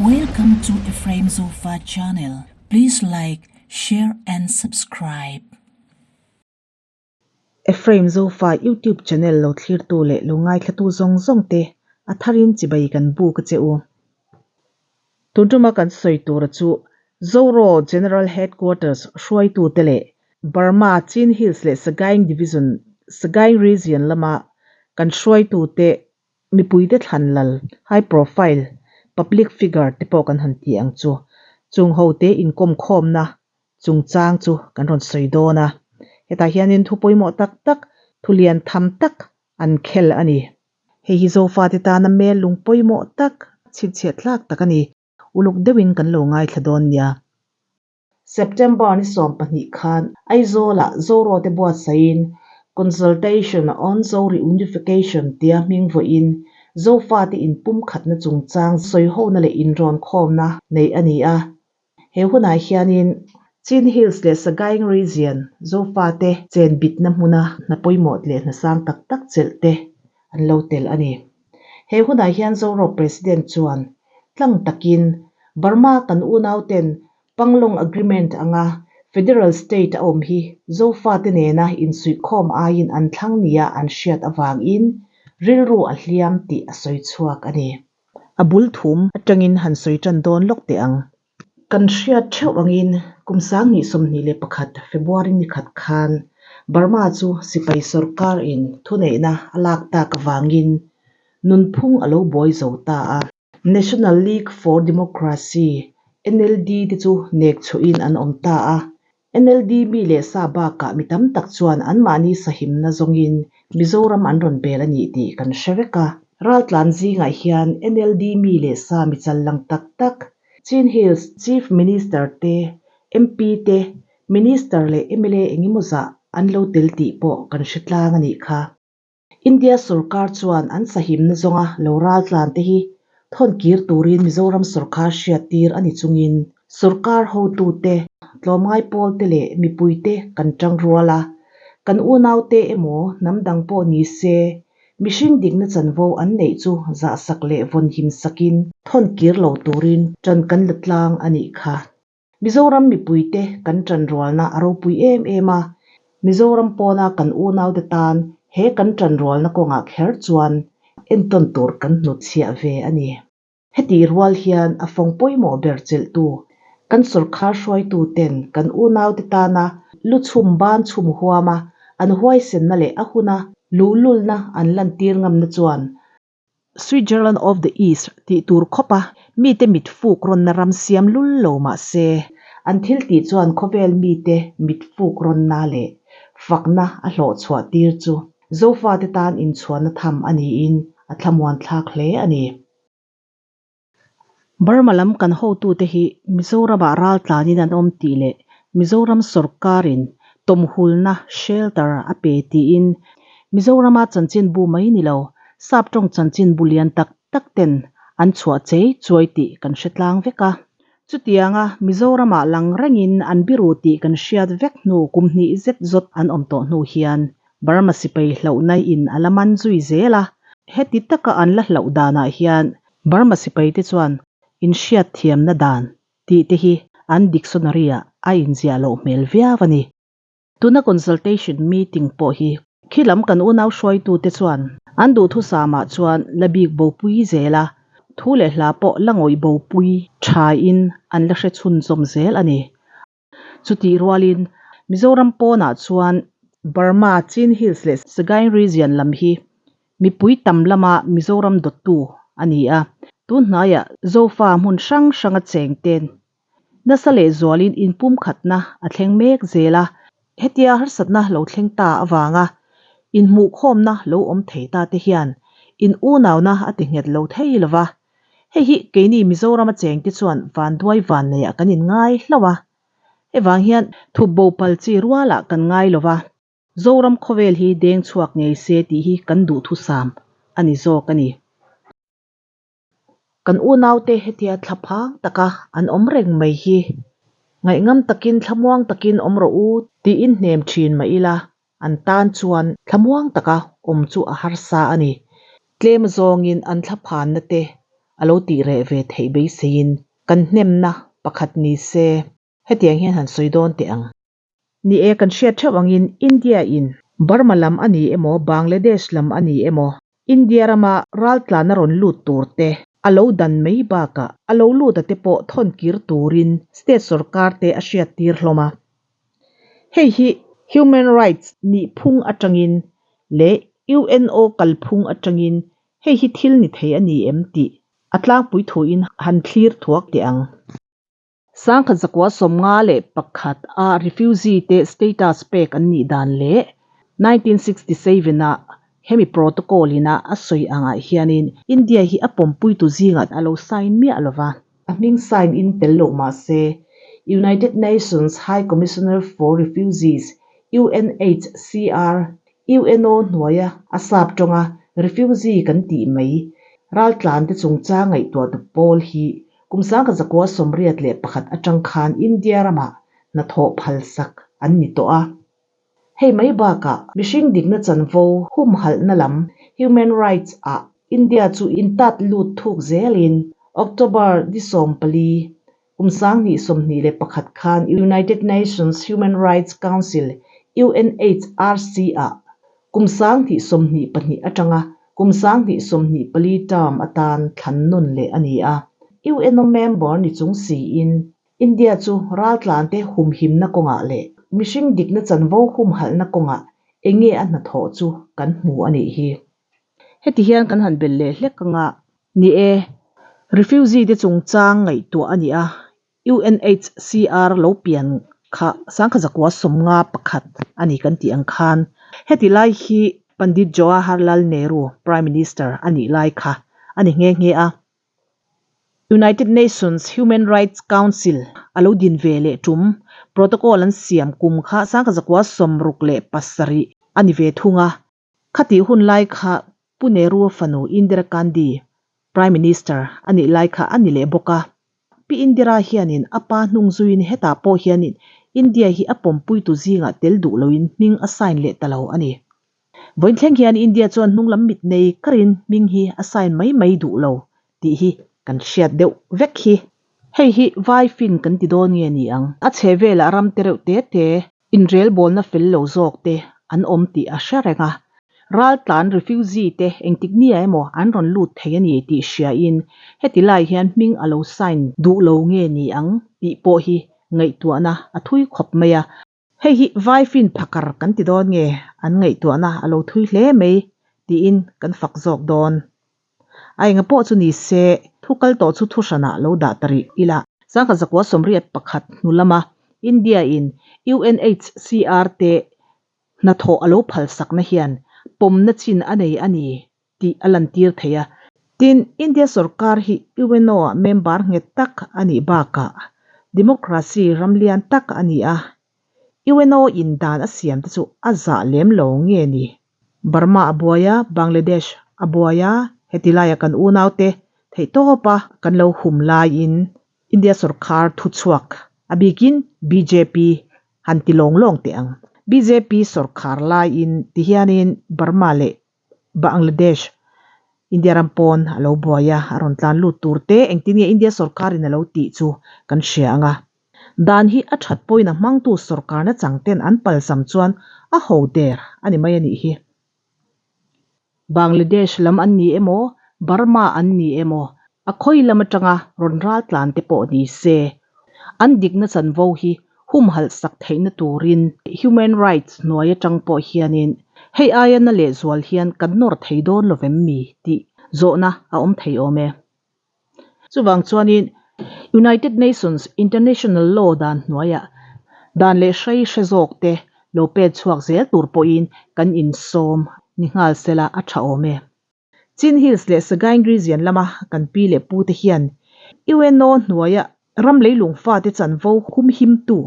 Welcome to Ephraim Zofa channel. Please like, share and subscribe. Ephraim Zofa YouTube channel lo thlir tu le lo ngai thatu zong zong te atharin chibai kan bu ka cheu tuntuma kan soi tur chu Zoro General Headquarters Shuai tu tele Burma Chin Hills le Sagaing Division Sagaing Region lama kan Shuai tu te mipui te thanlal high profile public figure te po kan han ti ang chu chung ho te in kom khom na chung chang chu kan ron soi do na heta hianin thupoimo tak tak thulian tham tak an khel ani hi zofa te ta na me lungpoimo tak chhit thlak tak ani uluk dewin kan lo ngai thladon nia September ni som pani khan aizola zoro te bo sain consultation on zori unification tia mingvo in zofa te in pum khatna chungchang soi ho na le in ron khom na nei ani a he huna hianin Chin Hills le Sagaing Region zofa te chen bit na hmuna na poimot le na sang tak tak chelte an lo tel ani he huna hian zoro president chuan tlang takin Burma kan unauten panglong agreement anga federal state om hi zofa te ne na in sui khom a in an thlang nia an hriat awang in rilru a hliam ti a soi chuak ani abul thum atangin han soi tan don lok te ang kan hriat theu angin kumsang ni somni le pakhat February ni khat khan Burma chu sipai sarkar in thuneina alak ta ka wangin nunphung alo boi zota a National League for Democracy NLD ti chu nek chuin an omta a NLD mi le sa ba ka mitam tak chuan an mani sahim na zongin Mizoram an ron bel ani ti kan shreveka raltlan zinga hian NLD mi le sa mi challang tak tak Chin Hills Chief Minister te MP te Minister le MLA engimuza an lo tel ti po kan hritlang ani kha India sarkar chuan an sahim na zonga loral tlan te hi thon kir turin Mizoram sarkar hriatir ani chungin sarkar ho tu te tlomngai pol te le mipui te kan tangruala kan unau te emo namdang po ni se mihring dingna chanvo an nei chu za sak le von him sakin thon kir lo turin tran kan latlang ani kha Mizoram mipui te kan tran rolna aro pui em a Mizoram pona kan unau te tan he kan tran rolna ko nga kher chuan enton tur kan nu chia ve ani heti rwal hian afong poimo berchel tu kan sarkar hruai tu ten kan unau te tana luchum ban chum huama an huai sen na le ahuna lulul na an lan tir ngam na chuan Switzerland of the East ti tur khopa mi te mit fuk ron na ram siam lul lo ma se an thil ti chuan khovel mi te mit fuk ron na le fakna a hlo chwa tir chu zofa te tan in chuan na tham ani in a thlamuan thlak hle ani Burma lam kan ho tu te hi Mizoram ral tlanin an om ti le Mizoram sarkarin tomhulna shelter a pe ti in Mizorama chanchin bu mai ni lo saptong chanchin bulian tak tak ten an chua chei chuai ti kan hretlang veka chutianga Mizorama langrengin an biru ti kan hriat vek nu kumhni zet zot an omto nu hian Burma sipai hlounai in alaman zui zela heti taka an la hlaudana hian Burma sipai te chuan in hriat thiam na dan ti te hi an dictionary a inzia lo mel viawani tuna consultation meeting po hi khilam kan unau hruai tu te chuan an du thu sama chuan labik bo pui zela thu le hla po langoi bo pui tha in an la hre chhun zom zel ani chuti rwalin Mizoram pona chuan Burma Chin Hills le Sagaing Region lam hi mipui tamlama Mizoram .2 ani a tunhnaya zofa mun sang sanga chengten nasale zwalin in pum khatna a thleng mek zela hetia harsatna lo thleng ta awanga in mu khomna lo om theita te hian in unawna ati nget lo theilawa hi keini Mizoram a cheng ti chuan van duai van neya kanin ngai hlawa ewang hian thubo palchi ruala kan ngai lova Zoram khovel hi deng chuak ngei se ti hi kan du thu sam ani zo kani kan unau te hetia thlaphang taka an omreng mai hi ngai ngam takin thlamuang takin omro u ti in hnem thin ma ila an tan chuan thlamuang taka om chu a harsa ani tlem zongin an thlaphan na te alo ti re ve thei bei sein kan hnem na pakhat ni se hetiang hian han soidon te ang ni e kan hriat thewangin India in Burma lam ani emo Bangladesh lam ani emo India rama ral tlana ron lut turte alo dan mei ba ka alo lut ate po thon kir turin state sarkar te a hriat tir hloma hei hi human rights ni phung atangin le UNO kalphung atangin hei hi thil ni thei ani emti atlang pui thu in han thlir thuak te ang sangkha zakwa somnga le pakhat a refugee te status pek an ni dan le 1967 na hemi protocol ina asoi anga hianin India hi apom pui tu zinga alo sign mi alova aming sign in tello ma se United Nations High Commissioner for Refugees UNHCR UNO noya asap tonga refugee kan ti mai ral tlan te chungcha ngai to the pol hi kumsang ka zakwa somriat le pakhat atang khan India rama na tho phalsak an ni to a hei mai ba ka mishing digna chanvo hum hal na lam human rights a India chu intat lut thuk zelin October disom pali kumsang ni somni le pakhat khan United Nations Human Rights Council UNHRC a kumsang thi somni pani atanga kumsang thi somni pali tam atan thannon le ani a UNO member ni chung si in India chu ral tlante hum him na konga le mishing dikna chanvo hum hal na konga enge an na tho chu kan hmu ani hi heti hian kan han bel le hlekanga ni e refugee te chungchang ngai tu ani a UNHCR lo pian kha sangkha zakwa somnga pakhat ani kan ti ang khan heti lai hi Pandit Jawaharlal Nehru Prime Minister ani lai kha ani nge a United Nations Human Rights Council alo din vele tum protocol an siam kum kha sangkha zakwa somruk le pasari ani ve thunga khati hun lai kha Puneru fanu Indira Gandhi Prime Minister ani lai kha ani le boka pi Indira hianin apa hnungzuin heta po hianin India hi apom pui tu zinga tel du loin ming assign le talo ani vointleng hian India chuan hnunglam mit nei karin ming hi assign mai du lo ti hi kan hriat deuh vek hi hei hi vai fin kan ti don nge ni ang a chhevela ram tereuh te inrel bol na fel lo zok te an om ti a hrerenga ral tlan refugee te engtik ni emo an ron lut thei ani ti hria in heti lai hian ming alo sign du lo nge ni ang ti po hi ngai tu ana athui khop maya hei hi vai fin phakar kan ti don nge an ngai tu ana alo thui hle mei ti in kan fak zok don ai nga po chu ni se thukal to chu thushana lo da tari ila sangkha zakwa somriat pakhat nulama India in UNHCR te na tho alo phal sakna hian pomna chin anei ani ti alantir theya tin India sarkar hi UNO member nge tak ani ba ka democracy ramlian tak ani a UNO indan asiam chu aza lem lo nge ni Burma abuaya Bangladesh abuaya hetilaya kan unaute thei to pa kan lo hum lai in India sarkar thuchuak abigin BJP hantilong long te ang BJP sarkar lai in tihianin Burma le Bangladesh India rampon alo boya aron tlan lut turte engtinia India sarkar in alo ti chu kan hrianga dan hi a that poina mangtu sarkar na changten an palsam chuan a hoder ani mai ani hi Bangladesh lam an ni emo Burma an ni emo a khoi lam atanga ronral tlan te po ni se an digna chanvo hi hum hal sak theina turin human rights noya tangpo hianin hei ayana le zwal hian kannor theidon lovem mi ti zona a om thei ome chuwang chuanin United Nations International Law dan noya dan le shrei shezok te lope chuak zel turpo in kan in som ni ngal sela a tha ome Chin Hills le Sagaing region lama kan pi le pu te hian UNO noya ram leilung fa te chanvo hum him tu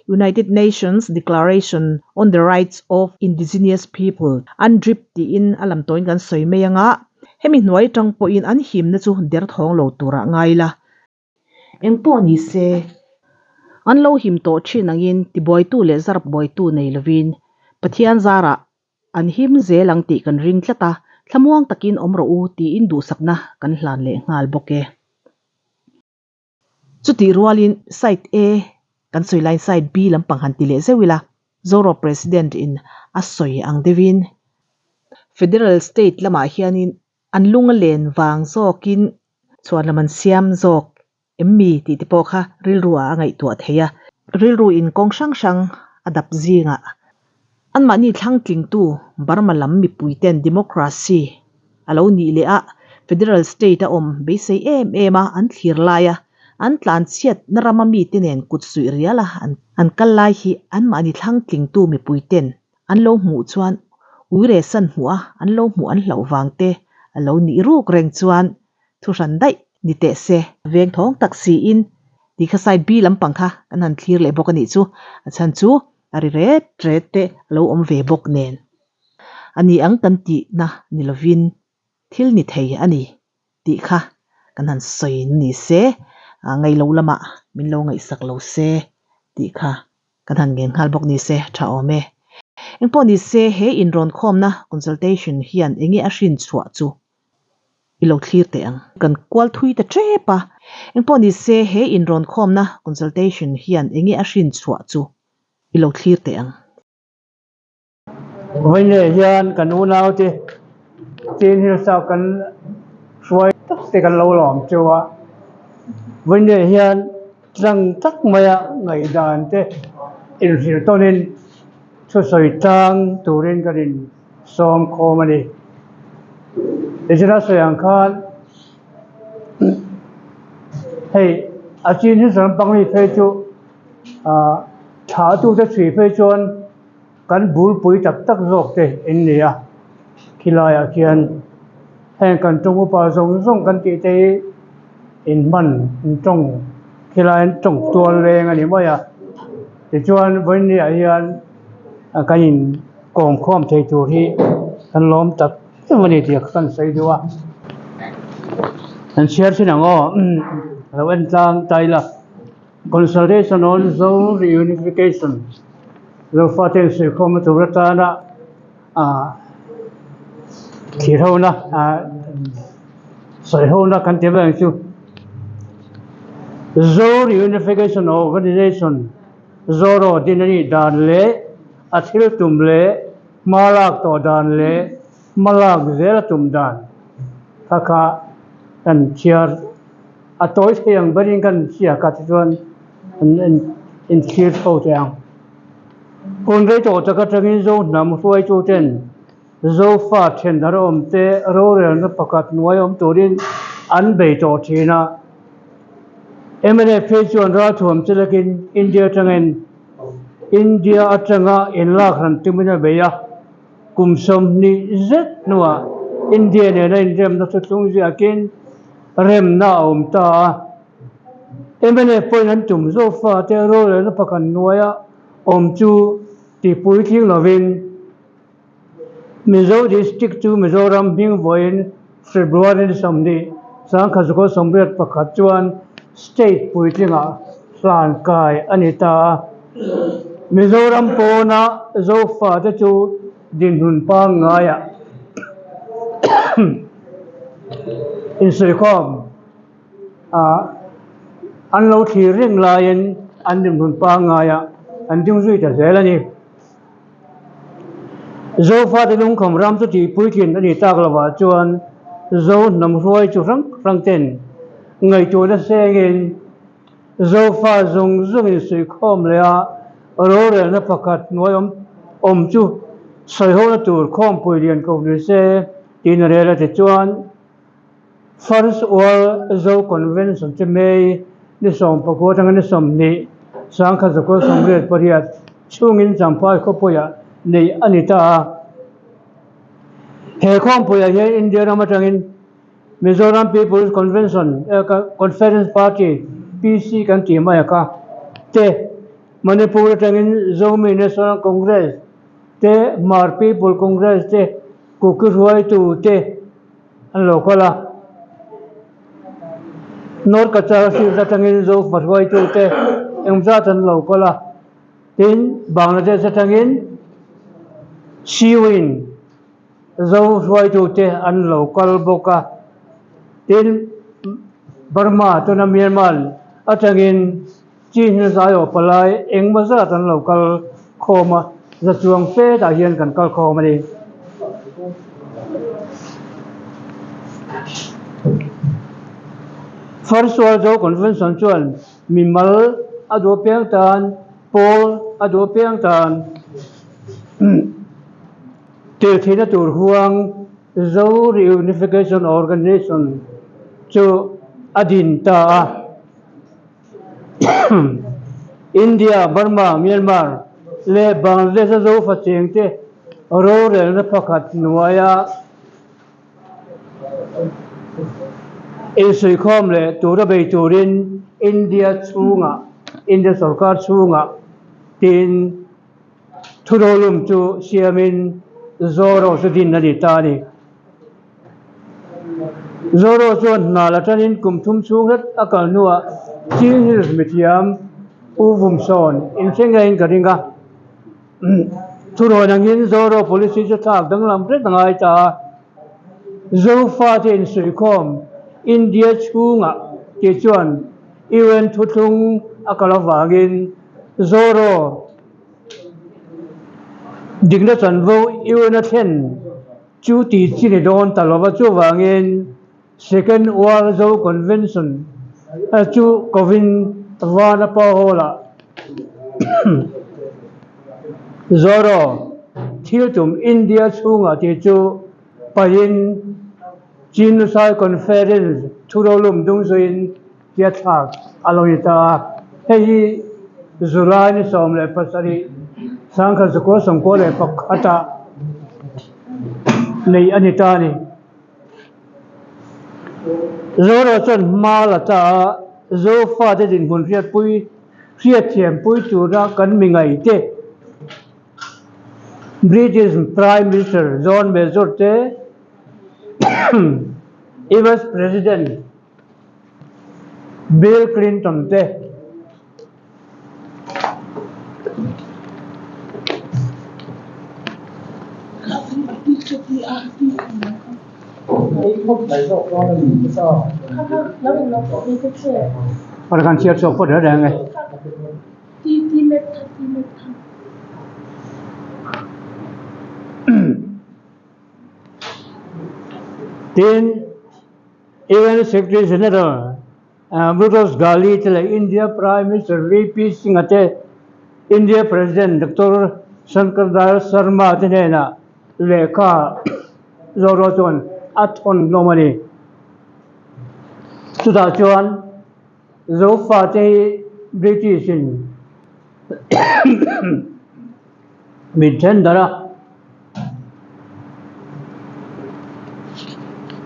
United Nations Declaration on the Rights of Indigenous People UNDRIP ti in alam toin kan soimeyanga hemi hnuai tangpo in an him na chu der thong lo tura ngaila engpo ni se an lo him to thinangin ti boy tu le zarap boy tu nei lovin pathian zara an him zelang ti kan ring tlata thlamuang takin omro u ti in du sakna kan hlan le ngal boke chuti rualin site A kan soilai site B lampang han ti le zewila zoro president in asoi ang devin federal state lama hianin anlunga len wang zokin chuanlaman siam zok emmi ti te pawh kha rilrua angai tuah theia rilru in kong sang sang adap zinga anma ni thlang tling tu Burma lam mi puiten democracy alo ni le a federal state a om be sei em a an thlir laia an tlan chiat narama mi tenen kut sui riala an kallai hi anma ni thlang tling tu mi puiten an lo mu chuan uire san hua an lo mu an hlo wangte alo ni ruk reng chuan thu ran dai ni te se veng thong taksi in ti kha side B lampang kha kan han thlir le bok ani chu achan chu ari ret te lo om ve bok nen ani ang kan ti na nilovin thil ni thei ani ti kha kan han soi ni se ngai lo lama min lo ngai sak lo se ti kha kan han gen hal bok ni se tha ome engpo ni se he in ron khom na consultation hian engi a hrin chua chu ilo thlir te ang kan kwal thui ta trepa engpo ni se he in ron khom na consultation hian engi a hrin chua chu ilo thlir te ang Vine hian kan unau ti tin hil sa kan suai tak te kan lo lom chuwa vine hian tlang tak maya ngai dan te in hil tonin chu soi tang turin kanin som khomani ejra soyang khan hey achin hil san pangmi phei chu tha tu te thri phei chon kan bul pui tak zok te in nia khilaya khian heng kan tongu pa zong kan ti te in man in tong khilain tong tual leng ani moya ti chuan voin ni hian kan in kom khom thei tur hi kan lom tak mani ti kan sei duwa an share sinango lawan tang taila consultation on zone reunification lo faten se khom tu ratana thirona soi hona kan te bang chu zone reunification organization zoro dinani dan le athil tum le malak to dan le malak zera tum dan kaka kan chiar atoi theyang barin kan sia ka chuan in clear ho chang kon re to taka tangin zo nam huai chu ten zo fa then darom te ro re na pakat nuayom turin an bei to thina emene phechon ra thom chilakin india tangen india atanga in la khan timina beya kumsom ni zet nuwa india ne na indem na thung ji akin rem na om ta emene point an tum zo fa te ro re na pakan nuaya om chu ti pui thing lovin Mizo district to Mizoram being voin February somni sang khazko somret pakhat chuan state pui thinga san kai anita Mizoram pona zo fa te chu din hun pa ngaya in Srikhom an lo thi ring lain an din hun pa ngaya an ding zui ta zelani zo fa de lung khom ram tu ti pui thin ani tak lawa chuan zo nam ruai chu rang ten ngai tu da sengin zo fa zung in sui khom le a ro re na pakhat noi om chu soi ho na tur khom pui rian ko ni se tin re la te chuan first all zo convention che mei ni som pa ko tang ni som ni sang kha zo ko som re pariat chungin champai ko poya nei anita he khom puya he india ramatangin Mizoram People's Convention Conference Party PC kan ti mai ka te Manipur tangin Zomi National Congress te Mar People Congress te kukuruai tu te an lokola North Kachar si tangin zo farwai tu te engza tan lokola tin Bangladesh tangin Siwin zo ruai tu te an local boka tin Burma to na Myanmar atangin chin zayo palai engmaza tan local khoma za chuang fe da hian kan kal khoma ni First World War Convention chuan mimal ado piang tan Paul ado piang tan te thina tur huang zo reunification organization chu adin ta India Burma Myanmar le Bangladesh zo fa cheng te ro rel na pakhat nuaya in sui khom le tura bei turin India chunga India sarkar chunga tin thurolum chu siamin zoro sedin nadi tani zoro chuan nala tanin kumthum chungrat akal nuwa tin hil mithiam uvum son in chenga in karinga thuro nangin zoro policy chu thak danglam pre dangai ta zo fa tin sui khom India chunga ke chuan iwen thuthung akalawangin zoro digna chanvo iwen athen chu ti chini don talowa chu wangin Second World War Convention chu kovin wana pa hola zoro thiltum India chunga te chu pahin Genocide Conference thurolum dungsoin yathak aloita hei July ni somle pasari sangkha sako samkole pakhata nei anitani zoro chon malata zo fa de din bun riat pui riat thiam pui tura kan mingai te British Prime Minister John Major te US President Bill Clinton te Pada kan siap sok pada ada ngai. Then even Secretary General Brutus Ghali tele India Prime Minister VP Singh ate India President Dr. Shankar Dayal Sharma ate na lekha zoro chuan athon nomani chuda chuan zo fa te British in midhen dara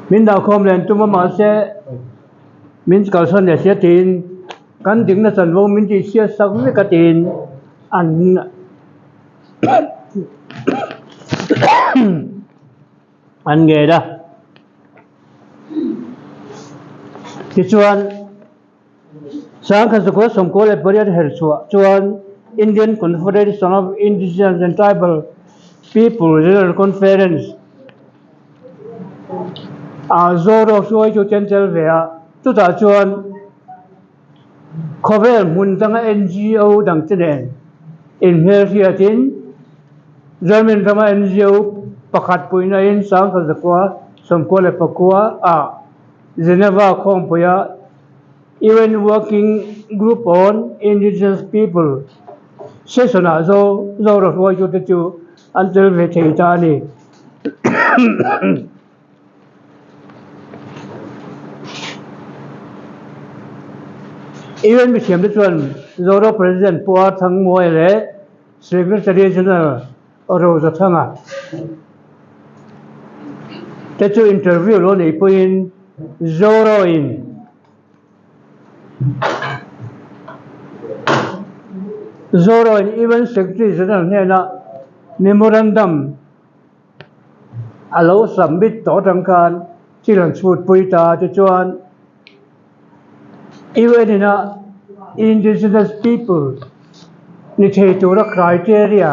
min da khom len tuma ma se min kalson le se tin kan ding na chan wo min ti sia sak me ka tin an an ge da ti chuan sang kha ko som ko le bariat her chuan Indian Confederation of Indigenous and Tribal People General Conference zoro suai chu chen chel vea tu ta chuan khovel mun tanga NGO dang chene in her hiatin German rama NGO pakhat puina in sang kha zakwa som ko le pakwa Geneva khompoya even working group on indigenous people sesona zoro suai chu te chu antel ve theita ni even with him chuan zoro president puar thang moi le secretary general roza thanga te chu interview lo nei puin zoro in even secretary general ne na memorandum alo submit to tangkan chilan chut puita te chuan even in indigenous people ni the to the criteria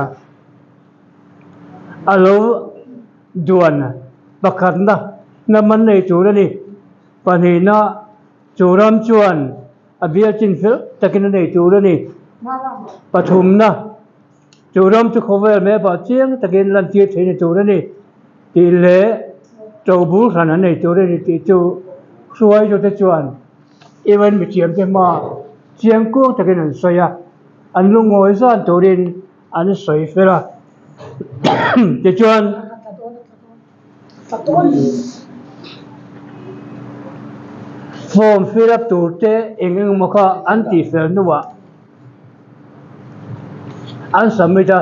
allow duan pakhat na man nei tur ani panina churam chuan abia chin fel takin nei tur ani pathum na churam chu khovel me ba chiang takin lan ti thein tur ani ti le chobul khan nei tur ani ti chu suai jo te chuan even mi chiam te ma chiang ko takin an soya an lu ngoi zan turin an soi fela te chuan form fill up turte engeng mokha anti fel nuwa an samita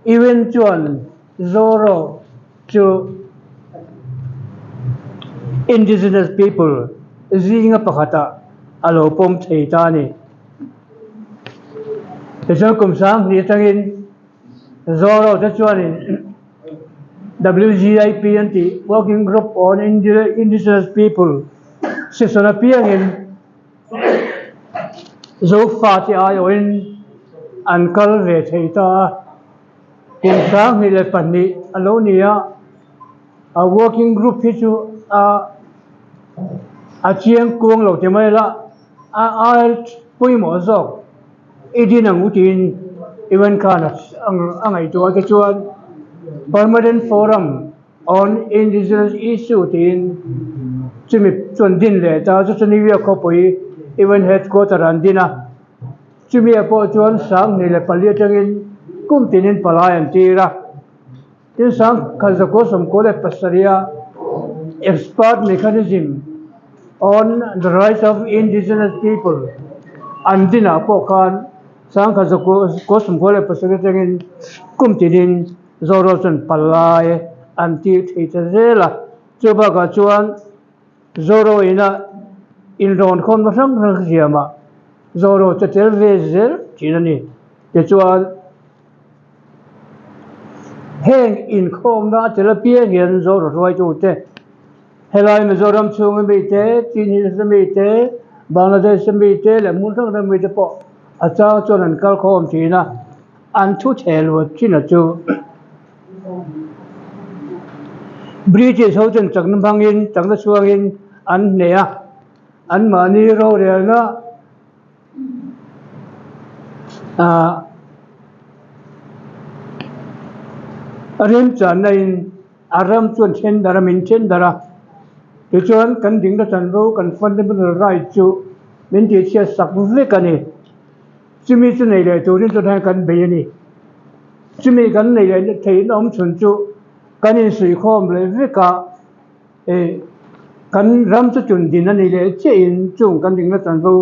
even chuan zoro to indigenous people zinga pakhata alo pom theita ni te chuan kum sang ni tangin zoro te chuan in WGIP anti working group on indigenous people session appearing in zo fati ayo in ankal ve theita kum sang ni le panni alonia a working group hi chu a chiang kuang lo te mai la a pui mo zok idin ang utin even kana angai to ke chuan permanent forum on indigenous issue tin chimi chon din le ta chu ni wi ko pui even headquarter an dina chimi apo chuan sang ni le palia tangin kum tinin palayan tira tin sang khazako som ko le pasaria expert mechanism on the rights of indigenous people andina pokan sang khazako kosum ko le pasaria tangin kum tinin zoro chon palai anti theita zela chuba ga chuan zoro ina in ron khon ma sang rang siama zoro chatel vezel chinani te chuan heng in khom na therapy hian zoro roi chu te helai mizoram chung mi te chini mi te bangladesh mi te le mun thang mi te po acha chon an kal khom thina an thu thelo china chu British hoten chakna bangin chakna suangin an neya an mani ro relna arim chanain aram chuan chen dara min chen dara te chuan kan ding da chan ro kan fundamental right chu min ti chia sak ve kani chimi chu nei le turin chu than kan be ni chimi kan nei le thei nom chun chu kan in sui khom le ve ka kan ram chu chun din ani le che in chung kan ding da chan ro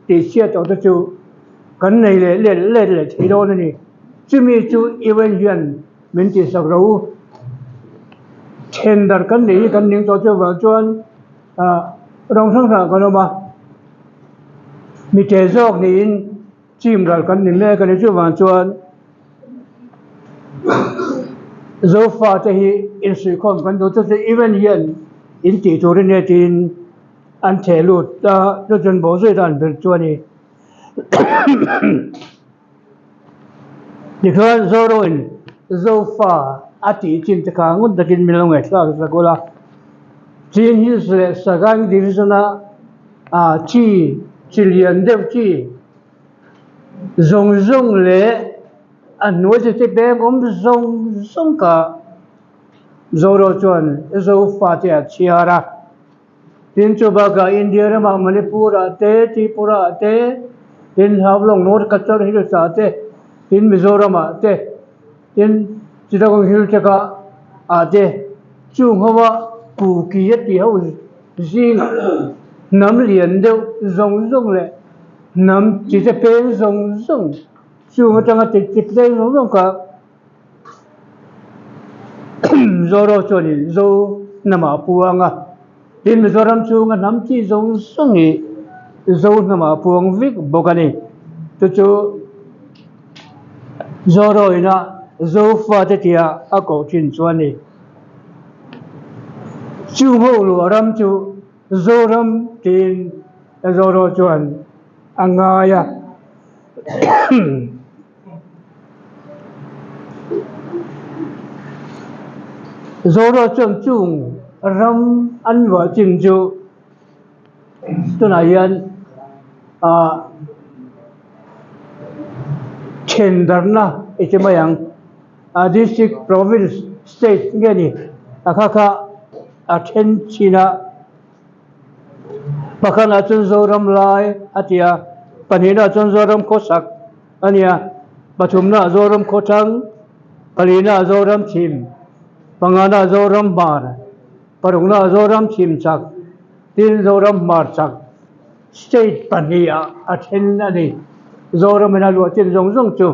ti chia to da chu kan nei le thei ro ni chimi chu even yuan min ti sak ro chen dar kan nei kan ning to chu wa chuan rong sang sa kan ma mi te jok ni in chim ral kan ni le kan chu wa chuan zo fa te hi in sui khom kan do chu even yen in ti tu ne tin an the lu ta chu chen bo zui dan ber chuan ni ni khan zo ro in zo fa ati chin te ka ngun takin milong e tla sa kola chin hi se sagang divisiona chi chilian dev chi zong le an no te beng zong ka zoro chuan zo fa te chiara tin chu ba ga india ra ma manipur te tripura te tin havlong nor kachar hi sa te tin mizoram te tin chidagong hil chaka ate chung hawa ku ki ti ho jing nam lian deu zong le nam chi te pen zong chung atanga tik le zong ka zoro choni zo nama puanga tin mizoram chung nam chi zong ni zo nama puang vik bokani chu zoro ina zo fa te tia a ko chin chuan ni chu ho lu ram chu zo ram tin zoro chuan angaya zoro chung chung ram an wa chim chu tuna yan chendarna ichimayang district province state ngeni akaka athen china pakana chun zoram lai atia panina chun zoram khosak ania pathumna zoram khothang palina zoram chim pangana zoram bar parungna zoram chim chak tin zoram mar chak state pania athen ani zoram na lo chen zong zong chu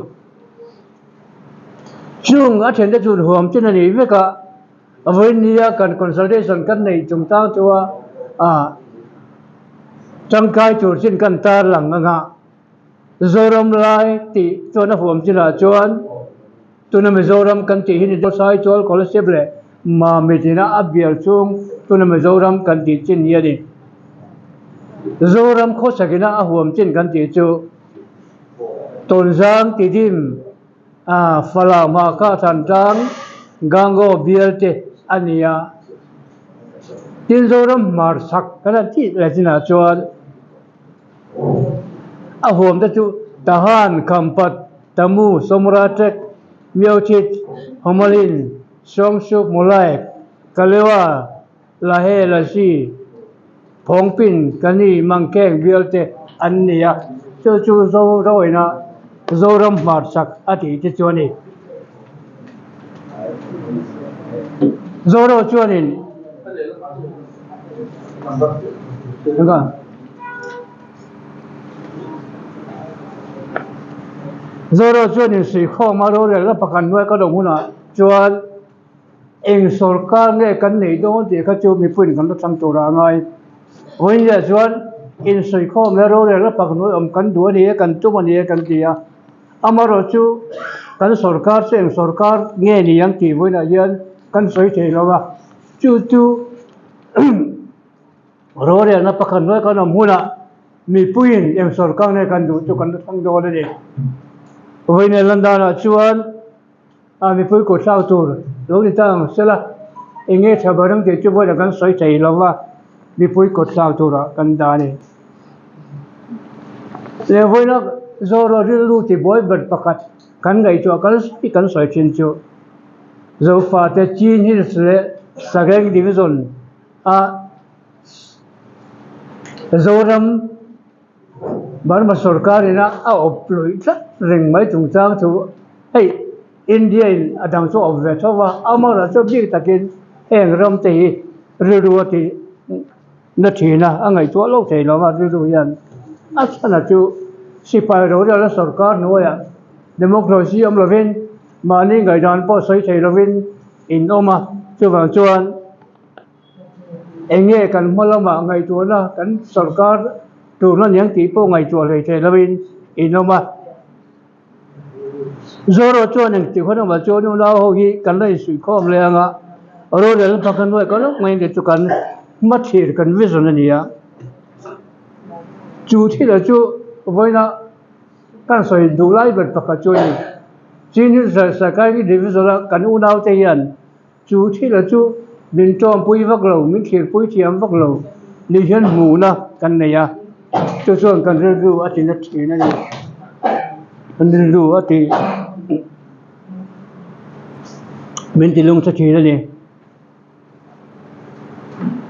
chung athen da chun huam chen ani veka avonia kan consultation kan nei chung ta chua trong cái chủ xin cần ta lặng ngã zoram lai ti cho nó phù chỉ là chuan tu nó mới zoram cần ti hin do sai chol cholesterol mà mình thì nó áp bial chung tu nó mới zoram cần ti chín nhia đi zoram khó sakina huam chín cần ti chu tôn giang ti dim phala ma ka than tang gango bial te ania tin zoram mar sak kana ti la china chuan ahom ta chu tahan kampat tamu somratek miauchit homalin songsuk mulai kalewa lahe lasi phongpin kani mangkeng bialte annia chu zo roina zoram mar sak ati ti chuani zoro chuanin enggak zoro chuanin si kho ma ro le la pakan noi ka dong huna chuan eng sarkar nge kan nei do ti kha chu mi pun kan thang to ra ngai oin ya chuan in si kho me ro le la pakan noi om kan du ni kan tu ma ni kan ti ya amaro chu kan sarkar se eng sarkar nge ni yang ti voina yan kan soi thei lo wa chu ro le na pakan noi kan om huna mi puin eng sarkar ne kan du chu kan thang do le ni với này lần đầu là chuan mình phải cố sao tur lúc đi tang sẽ là anh nghe theo bảo đảm thì chú với là cái soi chạy lo và mình phải cố sao tur là cái đó này để với nó do rồi lưu thì bôi bật pakat cái ngày cho cái soi trên chú do pha te chin hi sẽ sageng division zoram ban ma sarkar ina oploi tla ring mai chung chang chu hey india in adang chu of ve chowa amara chu bi takin heng ram te ru ti na thina angai chu lo thei lo ma ru yan asana chu sipai ro la sarkar no ya democracy am lovin mani ngai dan po soi thei lovin in oma chu wang chuan enge kan malama ngai chu na kan sarkar tu nó những tỷ po ngày chùaเลยlà bên inoma zoro cho nên chỉ có mà cho nó đâu hi cần lấy suy khom le nga rồi để nó cần nuôi có lúc mình để cho cần mất thiệt cần vision này à chủ thì là chú với nó cần soi đủ lại vật bạc cho này chỉ như là cái division là cần u nào thế hiện chủ thì là chú mình cho bùi vắc lầu mình thiệt bùi thiam vắc lầu đi hiện mù na cần này à cho chuan kan ru ati na thina ni kan ru ati min tilung cha thina ni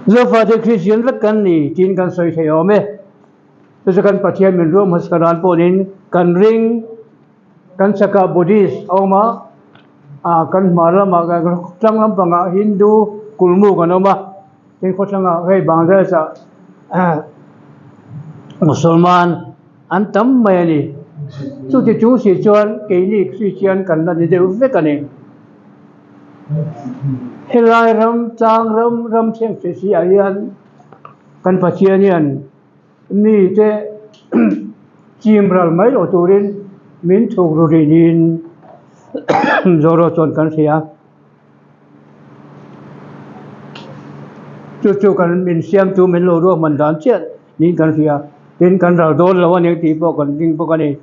zo fa de christian la kan ni tin kan soi thei ome cho kan pathian min ru mas karan ponin kan ring kan saka buddhist oma kan mara ma ga tang lam panga hindu kulmu kan oma tin ko changa hei bangladesh Musulman an tam mai ni chu ti chu si chuan ke ni Christian kan na ni deu ve kan ni helai ram chang ram cheng se si aian kan pathian yan mi te chimral mai lo turin min thuk ru rin zoro chon kan sia chu kan min siam tu min lo ro man dan chet ni kan sia tin kan rau don lo anh ti po kan ding po kan ni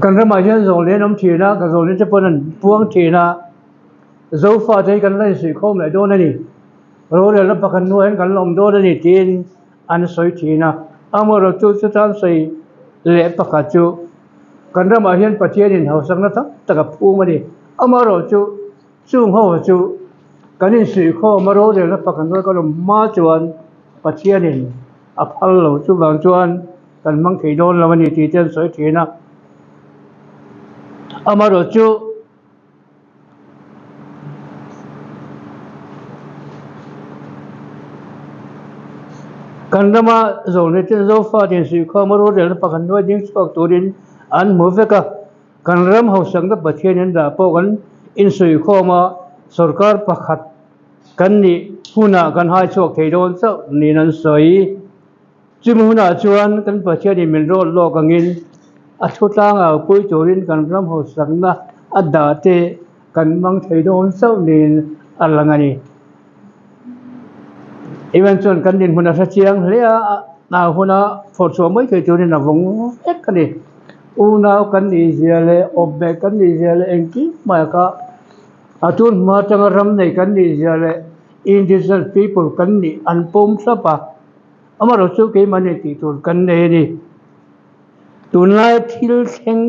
kan ra ma chen zo le nam thi na ka zo le che pon puang thi na zo fa te kan lai sui khom lai do na ni ro le la pakhan no hen kan lom do na ni tin an soi thina amaro chu chu tan sei le pakha chu kan rama hian pathian in hausang na taka phu ma ni amaro chu chung ho chu kanin sui kho maro le la pakhan no ka lom ma chuan pathian in a phal lo chu wang chuan kan mang thei don la ni ti ten soi thina amaro chu kan rama zo ne ten zo fa tin sui kho maro le la pakhan no ding chuak turin an mu veka kan ram hausang da pathian in da po kan in sui kho ma sarkar pakhat kan ni huna kan hai chuak thei don chau ni nan soi chim huna chuan kan pathian in min ro lo kangin a thutang a pui turin kan ram hausang na ada te kan mang thei don chau ni alangani even chuan kan din huna sa chiang hle a na huna phot so mai thei turin a vong ek kan ni unau kan ni ziale obbe kan ni ziale enki ma ka atun ma tang ram nei kan ni ziale indigenous people kan ni anpom sapa amaro chu ke mane ti tur kan nei ni tunai thil theng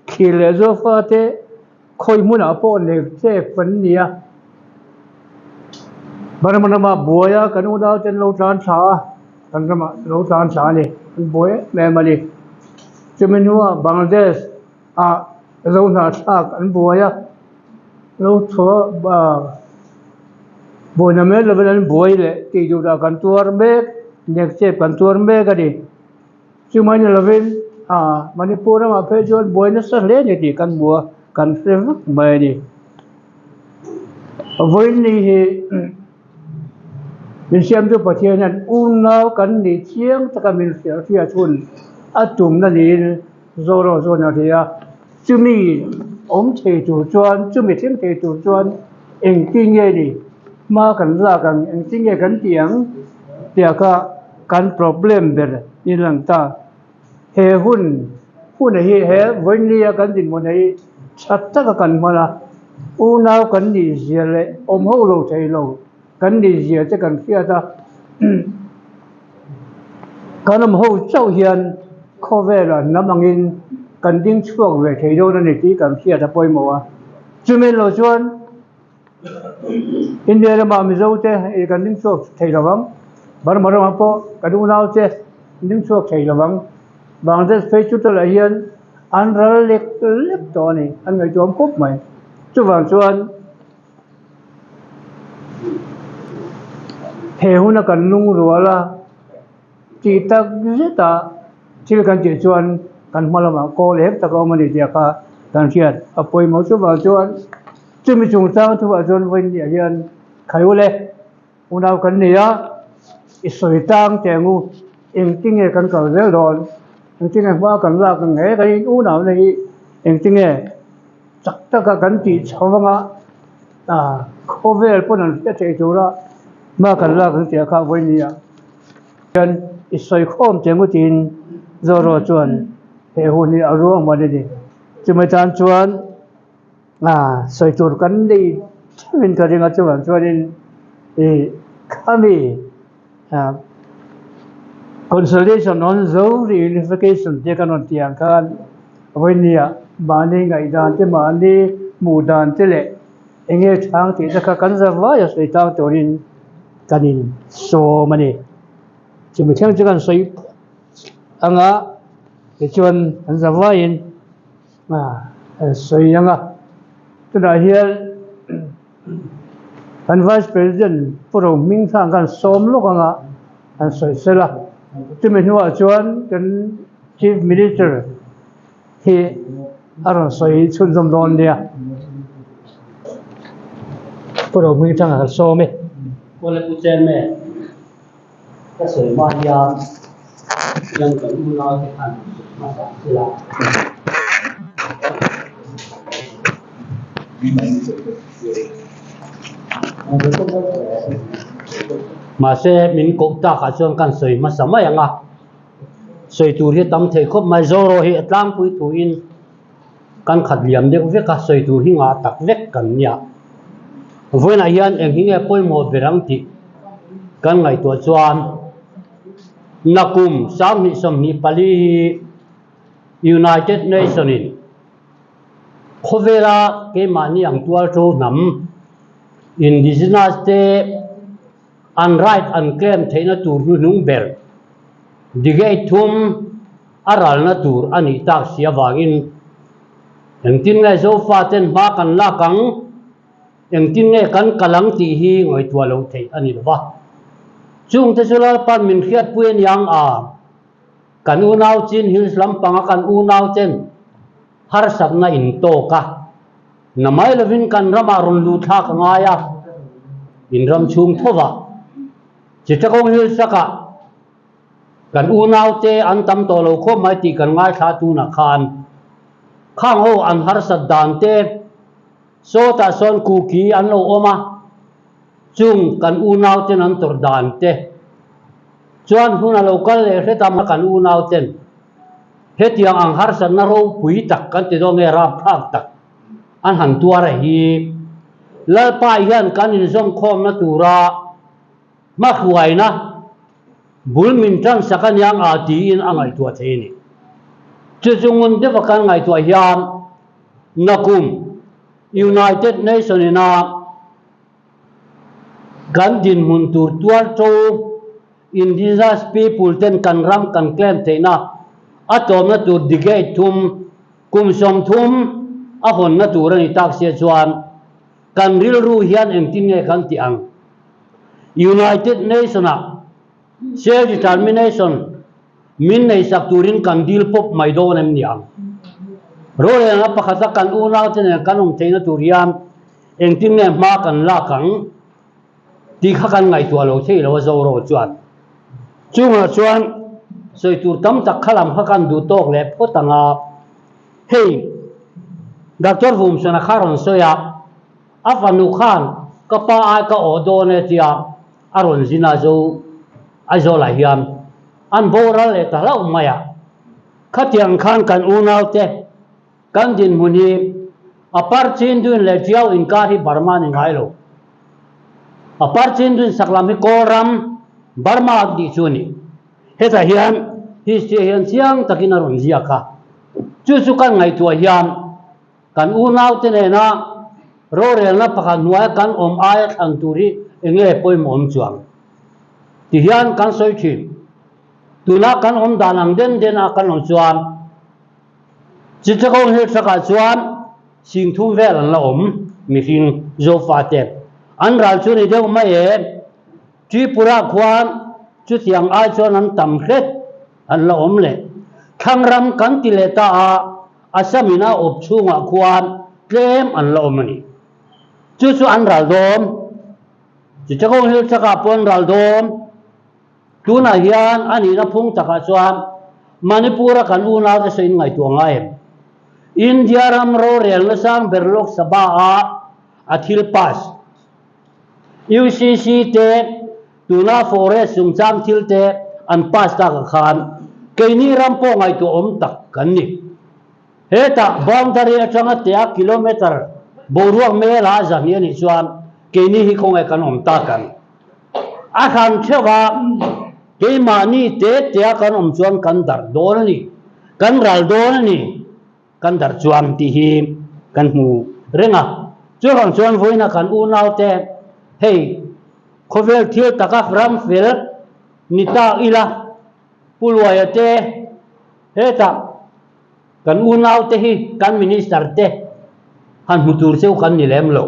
khile zo fa te khoi mun a po le che pan nia baramana boya kan udau ten lo tlan cha kan rama lo tlan cha ni boy me mani Chimnua Bangladesh a lo na thak an boya lo tho ba boina me le ban boy le ti du da kan tuar me nek che kan tuar me ga di chimai le ven a manipur ma phe jon boina sa le ni ti kan bua kan frem mai ni voin ni he min siam du pathian an unau kan ni chiang taka min sia chun atum na ni zoro zo na dia chumi om thei tu chuan chumi thim thei tu chuan eng ti nge ni ma kan la kan eng ti nge kan tiang tia ka kan problem ber ni lang ta he hun hi he voin ni kan din mon hi chat ta kan mala unau kan ni ziale om ho lo thei lo kan ni zia te kan khia ta kanam ho chau hian khovela namangin kan ding chuak ve thei do na ni ti kan khia ta poimo a chumen lo chuan india ra ma mi zo te e kan ding chuak thei lawang bar mar ma po kadu nau te ding chuak thei lawang bangladesh fe chu ta la hian an ral lek to ni an ngai jom kop mai chuwang chuan he huna kan lung ruala ti tak zeta thil kan ti chuan kan malama ko lek ta ko mani dia ka kan chiat apoi mo chu ba chuan chumi chung sang thu ba chuan voin dia hian khaiule unau kan nia isoi tang tengu eng tinge kan kal vel don eng tinge ba kan la kan nge kan unau nei eng tinge chak ta ka kan ti chawanga khovel ponan te te chura ma kan la kan tia kha voin nia kan isoi khom tengu tin zoro chuan he huni aruang ma ni chumai tan chuan soi tur kan dei min ka ringa chuan chuanin khami consolidation on zo reunification te kan on tiang kan voinia mani ngai dan te mani mu dan te le enge thang ti ta kan za wa ya soi tang torin kanin so mani chumai thang chuan soi anga ke chuan an zawain soi anga tuna hian kan vice president pro ming thang kan som lok anga an soi sela tumen huwa chuan kan chief minister hi aron soi chun zom don dia pro ming thang kan som Boleh pucat me, kasih maya yang kedua kita masa sila. Masa min kota kacang kan soi masa mana yang soi tu dia tam thei khop mai zoro hi atlang pui tuin kan khat liam dek vek ka soi tu hi nga tak vek kan nia với này hiện em hinge poi một về răng ti kan ngày tua chuan nakum sam ni som ni pali United Nations khovela ke mani ang tual tro nam indigenous te unright unclaimed theina tur nu nung ber dige thum aral na tur ani tak sia wangin engtin ngai zo fa ten ba kan la kang engtin ngai kan kalang ti hi ngoi tua lo thei ani ba chung te chula pan min khiat puin yang a kan u nau chin hills lampanga kan u nau chen har sak na in to ka namai lovin kan rama run lu tha ka ngaya in ram chung thowa chitakong hills saka kan u nau te an tam to lo kho mai ti kan ngai tha tu na khan khang ho an har sat dan te so ta son ku ki an lo oma chung kan u nau te an tor dan te chuan huna local le hretam kan u nau ten hetiang ang har san na ro pui tak kan te do nge ra phak tak an han tua ra hi la pa hian kan in zong khom na tura ma khuai na bul min tang sakan yang a ti in angai tua the ni chu chungun de bakan ngai tua hian nakum United Nations ina kan din mun tur tuar to indigenous people ten kan ram kan claim theina atom na tur dige thum kum som thum a hon na tur ani tak se chuan kan ril ru hian engtin nge kan ti ang United Nations a self determination min nei sak turin kan dil pop mai do nem niang ro le na pakhata kan u na ten kan um theina turian engtin nge ma kan la kang ti kha kan ngai tua lo thei lo zo ro chuan chunga chuan soi tur tam tak khalam kha kan du tok le photanga hei doctor vum sana kharon soya afanu khan ka pa ai ka odo ne tia aron zina zo azo la hiam an bora le ta la umaya khatiang khan kan unau te kan din muni apar chin dun le tiao in ka hi barma ni ngai lo apar chin dun saklam hi koram Burma di chuni heta hian history hian siang takin aron zia kha chu chu kan ngai tua hian kan u nau te ne na ro rel na pakha nuai kan om ai thang turi enge poi mom chuang ti hian kan soi thi tuna kan om danang den den a kan on chuan chi chakong he saka chuan sing thum vel an la om mi hin zo fa te an ral chu ni deu mai e Tripura kwan chu tiang ai chuan an tam hret an la om le thang ram kan ti le ta a asamina op chunga kwan tlem an la om ani chu chu an ral dom chi chakong hil chaka pon ral dom tuna hian ani na phung taka chuan Manipura kan u na te sein ngai tuanga em India ram ro rel na sang berlok saba a athil pass UCC te tuna forest sung chang thil te an pass ta ka khan keini rampo ngai tu om tak kan ni heta boundary atanga te a kilometer boruak me la zani ani chuan keini hi khong ai kan om ta kan a khan thewa ke mani te te kan om chuan kan dar don ni kan ral don ni kan dar chuan ti hi kan mu renga chu kan chuan voina kan u nau te hei khovel thil taka ram fel nita ila pulwaya te heta kan u nau te hi kan minister te han mutur seu kan ni lem lo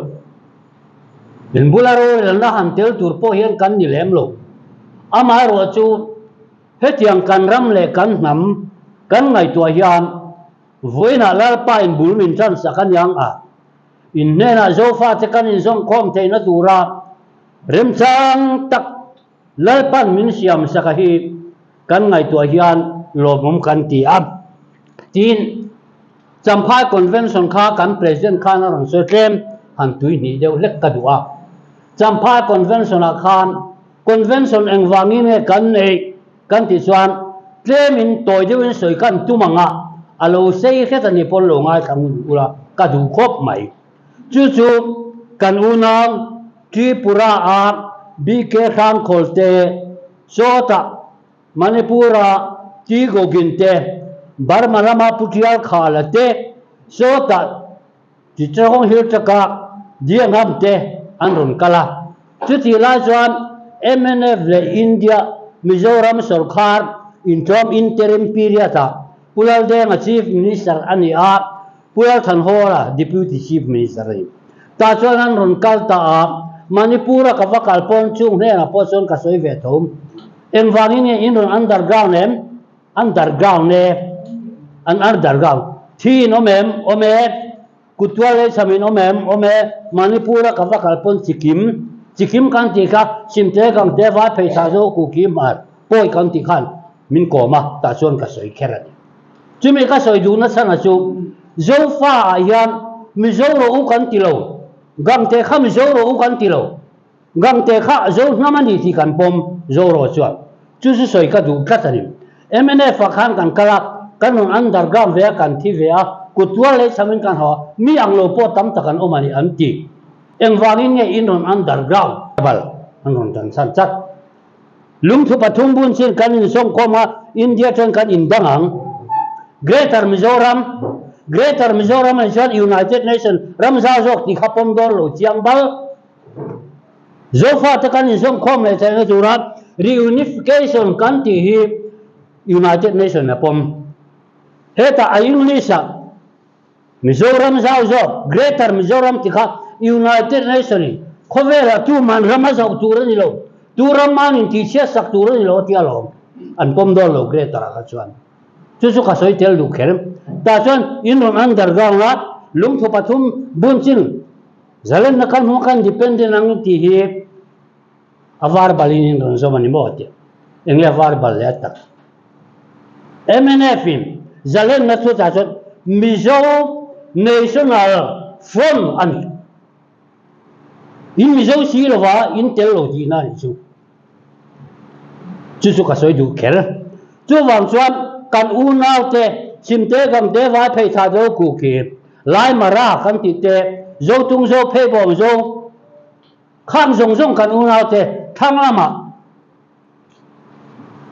in bularo la han tel tur po hian kan ni lem lo ama ro chu hetiang kan ram le kan nam kan ngai tua hian voina lal pa in bulmin chan sakan yang a in nena zofa te kan in zong khom te na tura rem chang tak lalpan min siam sakahi kan ngai tua hian lomom kan ti ab tin champhai convention kha kan president khan ron so tlem han tui ni deu lek ka duwa champhai convention a khan convention engwangi me kan nei kan ti chuan tlem in toy deu in soi kan tumanga alo sei kheta ni pon lo ngai thamun ula ka du khop mai chu chu kan unang Tripura a BK Khang Kholte Sota Manipura Tigo Ginte Burma Lama Putial Khalate Sota Chichong Hiltaka Diangamte Anrun Kala Chuti Lajuan MNF le India Mizoram Sarkar Interim period Pulal Deng Chief Minister Ania Pulal Thanhora Deputy Chief Minister Ta chuan Anrun Kalta a Manipura Kavakal Pon Chung Hena Poson Kasoi Vetom Envangin Inrun underground Thi no mem ome Kutwale Samin ome Manipura Kavakal Pon Sikkim Kanti ka Simte Kang Deva Peisazo Kukim at Poi Kanti Khan Min Koma Ta chuan Kasoi Kerat Chumi Kasoi Duna Sana Chu Zofa Ayan Mizoro Ukantilo Gang te kha Mizoro Ukantilo Gang te kha Zo Namani Ti Kan Pom Zoro Chuan Chu Soi Ka Du Katanim MNF Khan Kan Kala Kanun underground Vea Kan Ti Vea Kutwale Samin Kan Ho Mi Anglo Po Tam Takan Omani Anti Engwangin nge Inron underground Bal Anron Tan San Chat Lung Thu Pathum Bun Sin Kan In Song Koma India Tan Kan In Dangang Greater Mizoram and United Nations Ramza Zok Ti Khapom Dolo Chiangbal Zofa Takan In Song Kom Le Tan Turat Reunification Kanti Hi United Nations Apom Heta Ayung Lisa Mizoram Zok Greater Mizoram Ti Khap United Nations Khovela tu man Ramazau Turanilo Turaman in Tichia Sak Turanilo Tialo and Pomdolo Greater Akachuan Chusu Kasoi Tel Dukerem Tachuan Inron underground la Lung Thu Pathum Bunchin Zalen Nakan Mukan dependent ang Tihi Avar Balin Inron Zomani Motia Engle Avar Baleta MNF Zalen Natu Tachuan Mizo National Front Ani In Mizo Silva in Tello Dina Chu Chusu Kasoi Duker Chu Wang Chuan Kan Unaute Simte Kam Deva Peitado Kuki Lai Mara Kanti Te Zo Tung Zo Pebom Zo Kam Zong Zong Kan Unaute Tanglama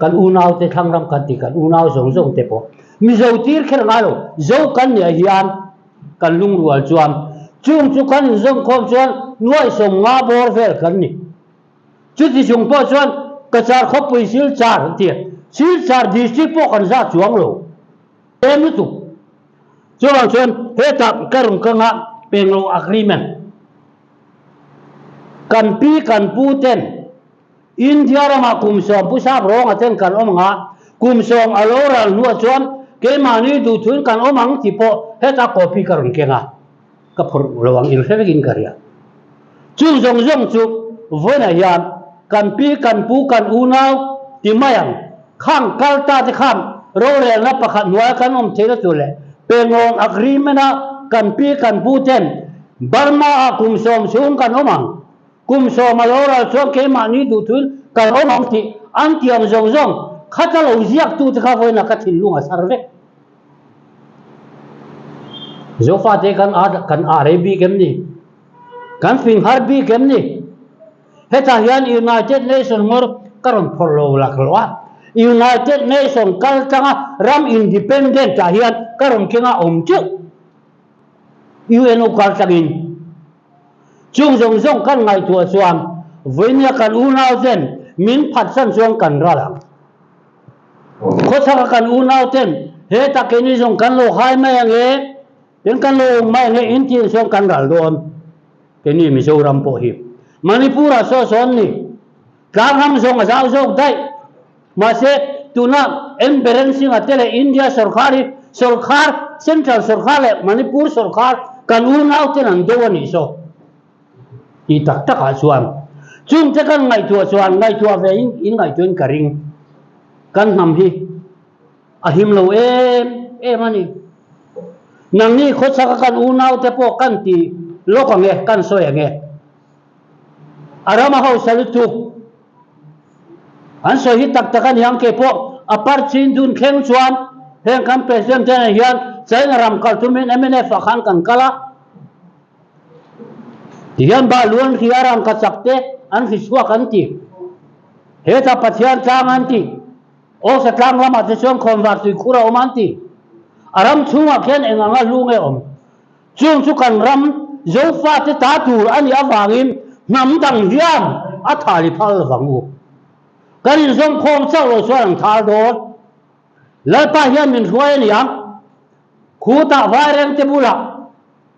Kan Unaute Tanglam Kanti Kan Unau Zong Zong Tepo Mizo Tir Kerangalo Zo Kan Ya Hian Kan Lung Rual Chuan Chung Chu Kan Zong Kom Chuan Nuai Som Nga Bor Vel Kan Ni Chuti Chung Po Chuan Kachar Khopui Sil Char Tir Sil Char District Po Kan Za Chuang Lo Em tu Chuan Chuan Heta Karum Kanga Penglo Agreement Kan Pi Kan Puten India Rama Kumsom Pusap Rong Aten Kan Omanga Kumsom Alora Nuwa Chuan Kemani Du Thun Kan Omang Tipo Heta Kopi Karum Kenga Kapur Lawang Ilfegin Karya Chung Zong Zong Chu Vona Yan Kan Pi Kan Pu Kan Unau Timayang Khang Kalta Ti Kham Role na Pakhat Nuwa Kan Thela Tule Pengong Agreement Kan Pi Kan Puten Burma Kumsom Sung Kan Omang Kumsom Alora Chuan Kemani Du Thun Kan Omang Ti Antiam Zong Zong Khatalo Ziak Tu Ti Kha Voina Katin Lunga Sarve Zofa Te Kan Arabi Kemni Kan Fin Harbi Kemni Heta Hian United Nations Mor Karon Polo Lakloa United Nations Kaltanga Ram Independent Tahian Karon Kenga Omchu UN Kaltangin Chung Zong Zong Kan Ngai Tua Chuan Voinia Kan Unau Ten Min Phat San Chuan Kan Ralang Khotsaka Kan Unau Ten Heta Keni Zong Kan Lo Hai Mai Nge Ten Kan Lo Mai Nge Intin Chuan Kan Ral Don Keni Mizoram Po Hi Manipura So Son Ni Kangham Zong Azau Zong Dai Mase Tuna Embarrassing Atele India Sarkari Sarkar Central Sarkar Manipur Sarkar Kan Unau Ten Ang Dewani So Itak Tak Chuan Chung Te Kan Ngai Tua Chuan Ngai Tua Ve In Ngai Tuan Karing Kan Nam Hi Ahim Lo Mani Nang Ni Khotsaka Kan Unau Te Po Kan Ti Loko Nge Kan Soya Nge Arama Hau Salutu An So Hi Tak Takan Yang Ke Po Apart Chin Dun Keng Chuan Heng Kan President Ten Hian Chai Ram Kaltumin MNF Akhan Kan Kala tiyan ba luan khi aram ka chakte an khi suak an ti he ta pathian tlang an ti o sa tlang lama te chuan convert tui khura om an ti aram chunga khen enganga lunge om chung chu kan ram zo fa te ta tur ani awangin nam dang hian a thali phal wangu kan in zom khom chau lo chuan thal dot lalpa hian min hruai ni ang khu ta vai reng te bula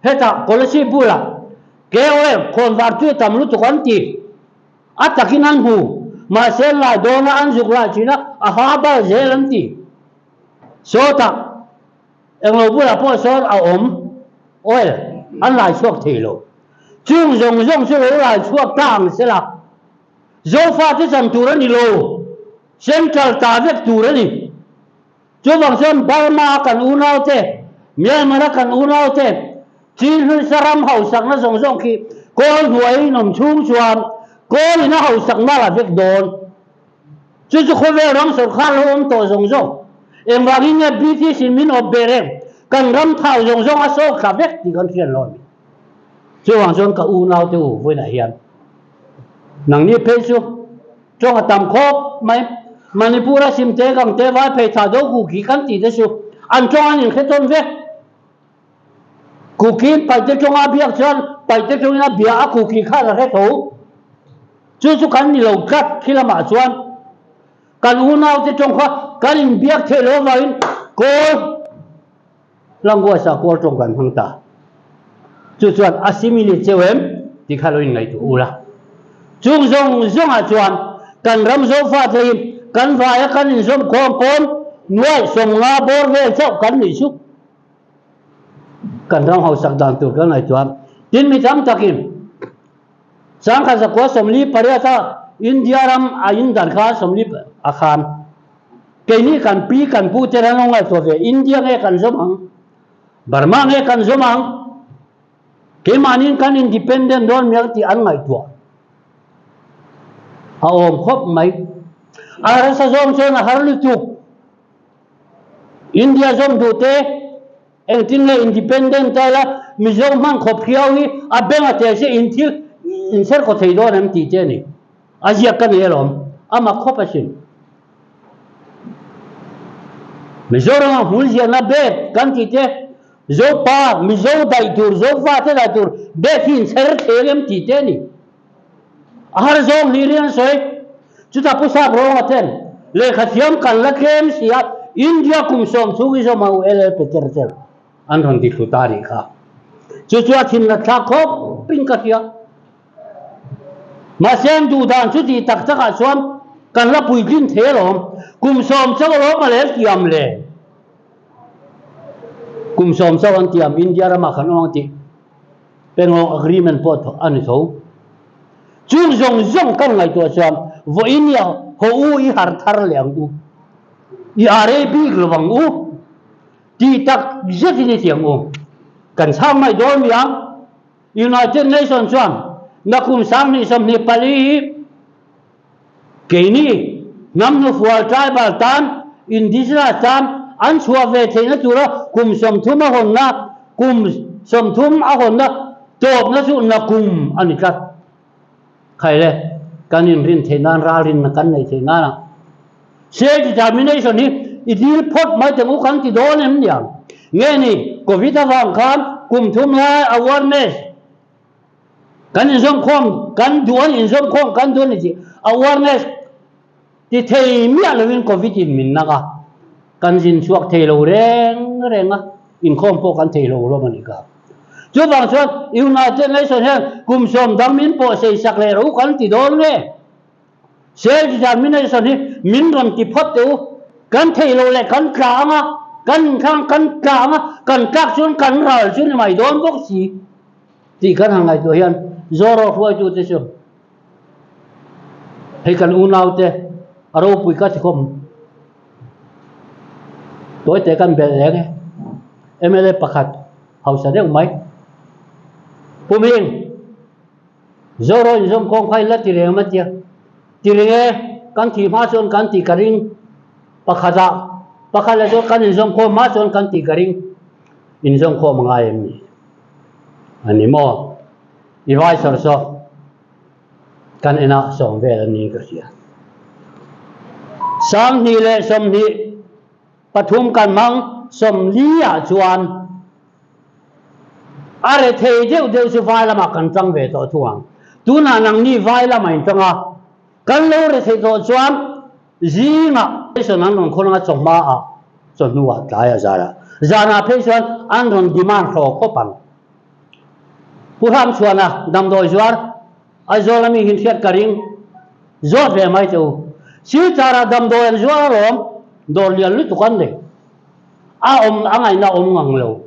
heta policy bula KOL convert tu tamlu tu kan ti atakin an hu ma sel la dona an zuk la china a ha ba zelan ti so ta englo bula po so a om oil an lai chuak thelo chung zong zong so lo lai chuak tang sela zo fa ti san turani lo central ta vek turani chu bang son Burma kan unau te Myanmar kan unau te chin hu saram hau sak na zong zong ki ko huai nom chung chuan ko ni na hau sak na la vek don chu chu kho ve rang sor khan hom to zong zong em wa nge BT sin min ob bere kan ram thau zong zong a so kha vek ti kan khian lon chu bang son ka unau te u voi na hian nang ni pe chu chong a tam khop mai Manipura sim te gang te vai pe tha do ku ki kan ti te su an chong an in kheton ve ku ki pai te chong a biak chan pai te chong na bia a ku ki kha la he tho chu chu kan ni lo kat khilama chuan kan u nau te chong kha kan in biak the lo wa in ko langwa sa ko chong kan hang ta chu chuan assimilate chewem ti kha lo in ngai tu ula chung zong zong a chuan kan ram zo fa the kan vaya kan in som khom kon nuai som nga bor ve chau kan ni su kan ram hau sak dan tur kan ai chuan tin mi tam takin sang kha zakwa somli pariata India ram a in dan kha somli a khan ke ni kan pi kan pu te ran ngai to ve India nge kan som hang Burma nge kan som hang ke manin kan independent don mer ti an ngai to a om khop mai ara sa zom chona harli tu India zom du te eng tin le independent ta la mi zom man khop khiawi a benga te se in thil in ser ko thei do nam ti te ni azia kan elom ama khop asin mi zora hul zia na be kan ti te zo pa mi zo dai tur zo fa te dai tur be hin ser thelem ti te ni har zom li rian soi chuta pusa rong aten le khathiam kan la kem sia India kum som chugi zo mau el peter tel an ron ti thutari kha chu chu thin na tha khop ping ka tia ma sem du dan chu ti tak taka swam kan la pui din thelom kum som chaw lo ma le kiam le kum som chaw an tiam India ra ma khan ong ti pengo agreement pot an tho chung zong zong kan ngai to swam vo inia ho u I har thar leng u I are bi glowang u ti tak zeti ni tiang u kan sang mai do mi ang United Nations chuan na kum sang ni som ni pali ke ni nam nu fual tribal tan indigenous tan an chua ve theina tura kum som thuma hon na kum som thum a hon na top na chu na kum ani ka khai le kan in rin theinan ra rin na kan nei theina na self determination ni idil phot mai te mu kan ti don em yang nge ni covid awang khan kum thum la awareness kan in som khom kan duan in som khom kan duan ni awareness ti thei mi alwin covid in min na ka kan jin chuak thei lo reng renga in khom po kan thei lo lo mani ka chu bang chuan United Nations hen kum som dang min po sei sak le ro kan ti don nge self determination ni min ram ti phot tu kan thei lo le kan tlang a kan khang kan tlang a kan kak chun kan ral chun mai don bok si ti kan hangai to hian zoro fuai tu te chu hei kan unau te aro pui ka thikom toy te kan bel leng MLA pakhat hausa de mai pumin zoro in zom kong khai la ti re ma tia tiringe kan thi ma chon kan ti karing pakhada pakhala jo kan in zom kho ma chon kan ti karing in zom kho mangai em ni ani mo vai sor so kan ena som ve la ni ka sia sam ni le som ni pathum kan mang som lia chuan are thei deu su vai lama kan tang ve to thuang tu na nang ni vai lama in tanga kan lo re thei to chuan zinga so nan non khona chong ma a so nuwa tlaya zara zana phe chuan an ron demand kho ko pan puram chuana dam doi zuar azolami hin thiat karing zo ve mai tu si chara dam doi an zuar rom dor lian lu tukan le a angai na ngang lo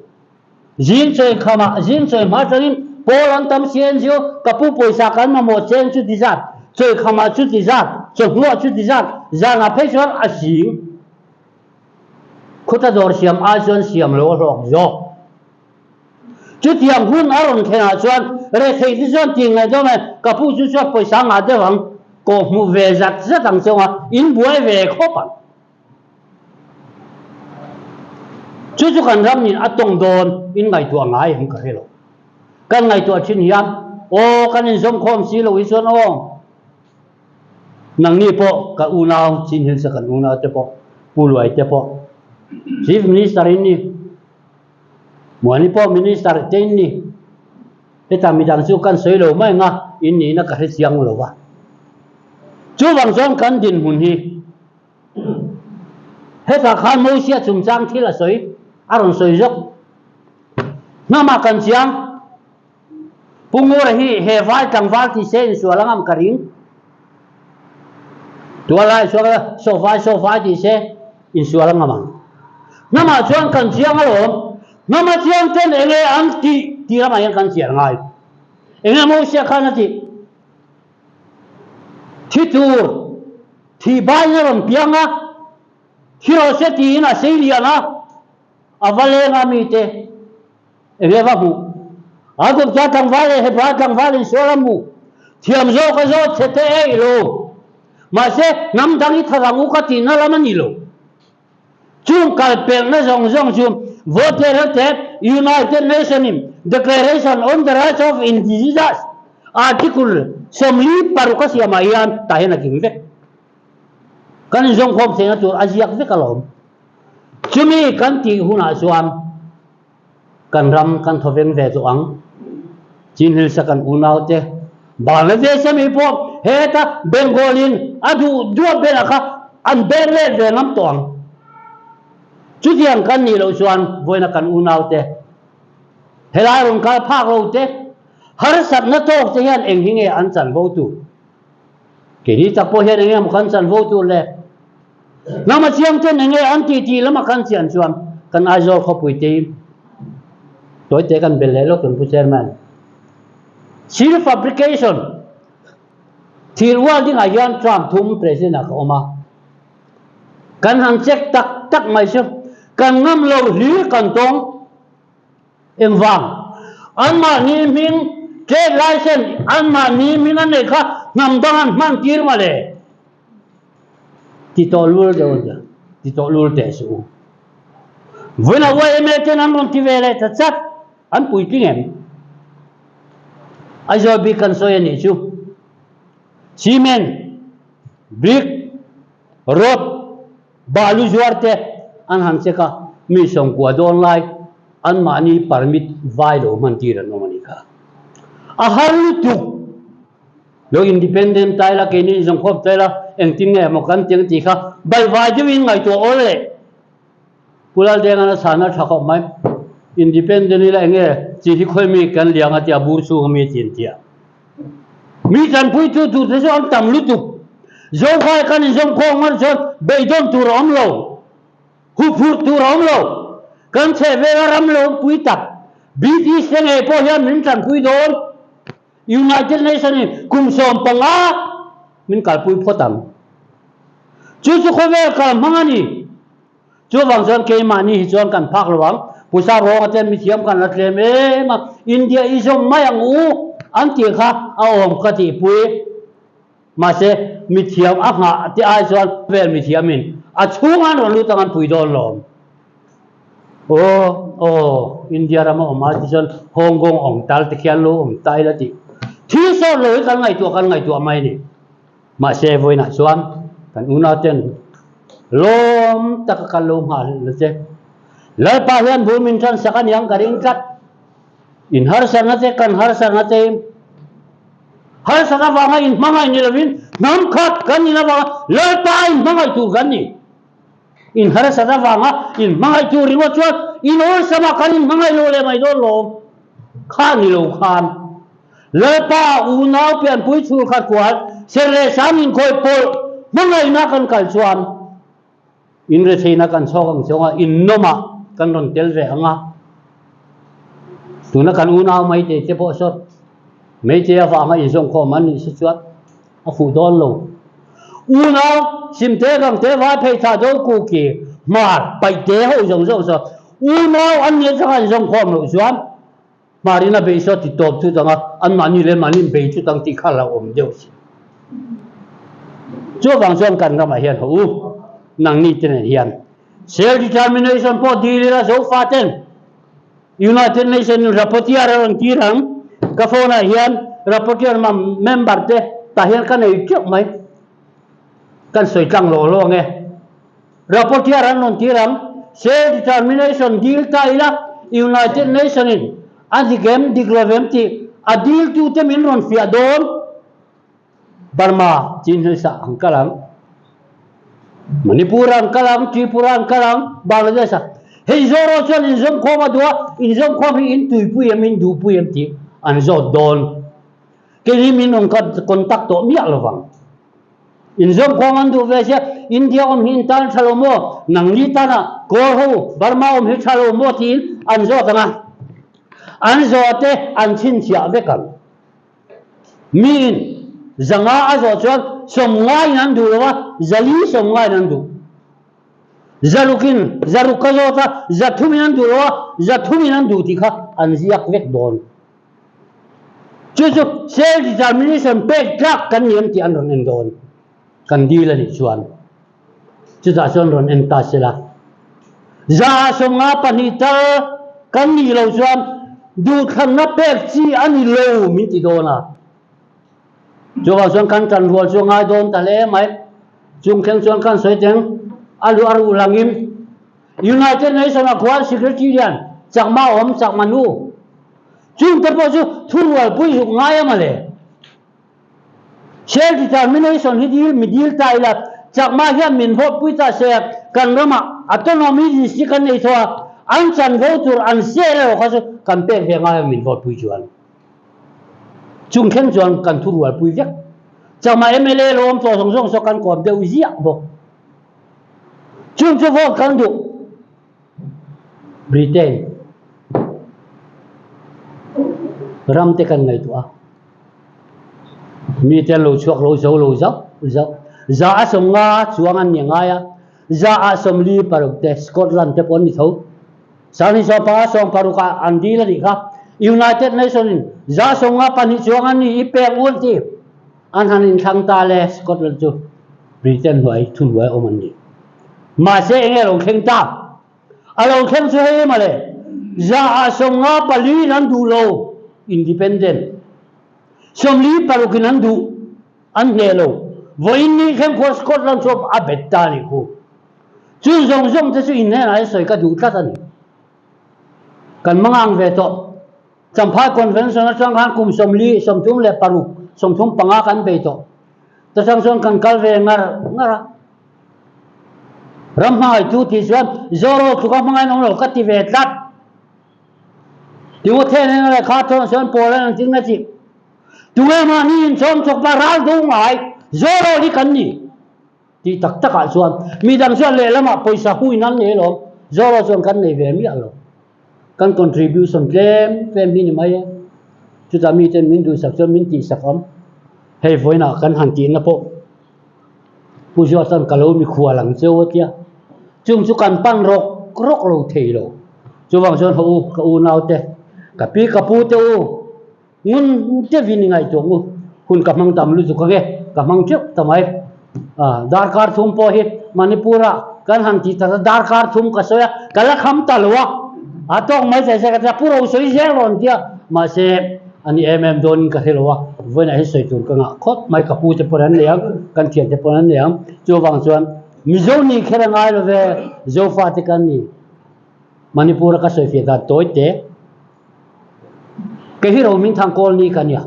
jin choi khama jin choi ma charin polan tam sien jo kapu poisa kan ma mo chen chu dizat choi khama chu dizat choi ngo chu dizat zana phe chuan a sing khuta dor siam a chuan siam lo rok zo chú tiệm hun ở trong thế nào chuan rồi thấy đi chuan tiền này cho mày cả phụ chú chuan पैसा ngã thế vắng cổ mu về giặt rất đằng sau à in buổi về khó bản chú cần làm nhìn ở trong đồn in ngày tuổi ngài không có hello cái ngày tuổi chín hiền ô cái nên giống không xí lâu chuan ô nang ni po cả u nào chín hiền sẽ cần u nào thế po u loại thế po chief minister in ni Muani po minister ten ni eta midang chu kan soilo mai nga in ni na ka hriang lo wa chu wang zon kan din hun hi heta khan mo sia chung chang thila soi aron soi jok nama kan chiang pungura hi he vai tang vai ti sen sualangam karing tualai so vai ti se in sualangam nama chuan kan chiang alo nama chiang ten enge an ti rama yang kan chiang ngai enge mo sia khana ti tur thi bai na ram pianga hiro se ti na selia na avale nga mi te enge va mu adu kya tang vale he ba tang vale soramu thiam zo ka zo chete e lo ma se nam dang i tharangu ka ti na lamani lo chung kal pel na zong chung voted United Nations Declaration on the Rights of Indigenous Article Somli parukas yamayan tayo naging kan zong kom senator aziak ve kalom chumi kan ti huna suam kan ram kan thoveng ve zoang jinhil sakan unaw te Bangladesh mi po heta Bengolin adu dua belaka an berle ve nam toang chú tiang kan ni lo chuan voina kan unaw te helai rong ka phak lo te har sat na tok te hian eng hinge an chan vo tu ke hi ta po hian eng kan chan vo tu le nama chiang ten eng an ti lama kan chian chuan kan aizo kho pui te toy te kan bel le lo kan pu chairman seal fabrication thil wal ding a yan Trump thum president ka oma kan hang check tak mai chu kan ngam lo li kan tong eng wang an ma ni min trade license an ma ni min an kha ngam dangan man tir ma le ti to lul de ja ti to lul te su voina wa eme ten an ron ti vele ta chat an pui ti ngem ai zo bi kan so ni chu cement brick road balu juarte an han cheka mi song kwa don lai an mani permit vai lo man ti ran mani ka a haru tu lo independent tai la ke ni jong khop tai la eng tin nge mo kan tiang ti kha bai vai ju in ngai to ole pulal de ngana sana thakop mai independent ni la nge chi thi khoi mi kan liang a tia bur su mi tin tia mi kan pui tu te so am tam lu tu zo khai kan jong khong man so bei don tu rom lo hu phur tu rom lo kan che ve ram lo pui tak BT senge po hian min tan pui don United Nations kum som panga min kal pui photam chu kho ve kal mangani chu wang jon ke mani hi jon kan phak lawang pusa ro aten mi thiam kan atle me ma India isong mayang u an ti kha a om ka ti pui ma se mi thiam a nga ti ai jon vel mi thiamin a chungan ron lu tangan pui don lom India rama oma ti jon Hong Kong ong tal te khian lo om tai la ti thi so lối kan ngai tua mai ni ma se voi na chuan kan una ten lom tak kan lom ha le che lai pa hian bu min than sakan yang karing kat in har sana te kan har sana te har sana wanga in mangai ni lovin nam khat kan ni na wanga lai pa in mangai tu kan ni in har sana wanga in mangai tu ringo chuan in or sama kan in mangai lo le mai do lom khan ni lo khan lai pa u nau pian pui chul khat kwal se le sam in khoi pol mangai na kan kal chuan in re theina kan chokang chonga in noma kan ron tel ve anga tuna kan unau mai te po sot mấy chế vàng ấy dùng khó mà mình sẽ chuột à phụ đón lâu unau sim thế cầm thế vài phải thà đâu cụ kỳ mà bảy thế hậu dùng rồi unau anh nhớ cho anh dùng khó mà chuột mà đi na bị sốt thì tốt chứ chẳng anh mà như lên mà nín bị chứ chẳng thì khá là ổn điều gì chúa vàng xuân cần ra mà hiện hữu năng nít trên hiện self determination po đi ra dấu phát tên United Nations rapporteur ang tirang kafona hian rapporteur ma member te ta hian kan ei chok mai kan soi tlang lo nge rapporteur an non tirang self determination deal ta ila United Nations in adigem diglovem ti a deal tu te min ron fia don Burma chin sa ang kalang Manipur ang kalang Tripura ang kalang Bangladesh hei zoro chuan in zom khoma dua in zom khom hi in tui pui em in du pui em ti an zo don ke hi min on ka contact to mi alowang in zom khom an du ve sia India om hin tan thalomo nang li tana ko ho Burma om hi thalomo tin an zo tanga an zo te an chin chia ve kan min zanga a zo chuan som ngai nan du wa zali som ngai nan du zarukin zarukazota zathuminan duwa zathuminan duti kha anziak vek don chu self determination pe klak kan niam ti an ron en don kan dil ani chuan chu za chon ron en ta sela za songa panita kan ni lo chuan du khan na pe chi ani lo mi ti dona chu wa chuan kan kan rual chu ngai don ta le mai chung kheng chuan kan soi teng alu langim United Nations akwal secretariat chakma om chakmanu chung te po chu thurwal pui hu ngai amale self determination hi dil mi dil taila chakma hian min vote pui ta se kan rama autonomy si kan nei thoa an chan votur an se le kha chu kan pe ve ngai min vote pui chuan chung khen chuan kan thurwal pui vek chakma MLA lom to song so kan kom deu zia bo chung chu vote kan du Britain ram te kan ngai tu a mi te lo chuak lo zo za asom nga chuang an nga ya za asom li paruk te Scotland te pon ni tho sani so pa song paruka andi la ni kha United Nations za som nga pani chuang an ni ipe un ti an han in thang ta le Scotland chu Britain hoi thun hoi oman ni ma se enge lo kheng ta alo khem chu he male za asom nga pali nan du lo independent som li parukin an du an he lo voin ni khem ko Scotland so abetta ni ko chu zong te chu in he na soi ka du ta ni kan mangang ve to champa convention chang han kum som li som thum le paruk som thum panga kan be to ta sang song kan kal ve ngara ramhai tu ti chuan zoro tu ka mangai nong lo ka ti ve tlat tu the ne le kha thon chuan polan ting na chi tu ma ni in chom chok ba ral du ngai zoro ni kan ni ti tak tak a chuan mi dang chuan le lama poisa hui nan ne lo zoro chuan kan nei ve mi alo kan contribution claim ni mai chu ta mi ten min du sak chuan min ti sakam hei voina kan han ti na po pu jo san kalo mi khuwa lang cheu tia chung chu kan pan rok lo thei lo chu wang chon ho ka u nau te ka pi ka pu te u ngun te vin ngai to ngu hun ka mang tam lu chu ka ge ka mang chuk tamai dar kar thum po hi Manipura kan han ti ta dar kar thum ka soya kala kham talwa atok mai se ka puro soi zer ron tia ma se ani don ka helwa với này soi tur ka nga khot mai ka pu te poran liam kan thian te poran liam chu wang chuan mizo ni khera ngai lo ve zo fa te kan ni manipur ka soi fe da toi te ke hi ro min thang kol ni kan ya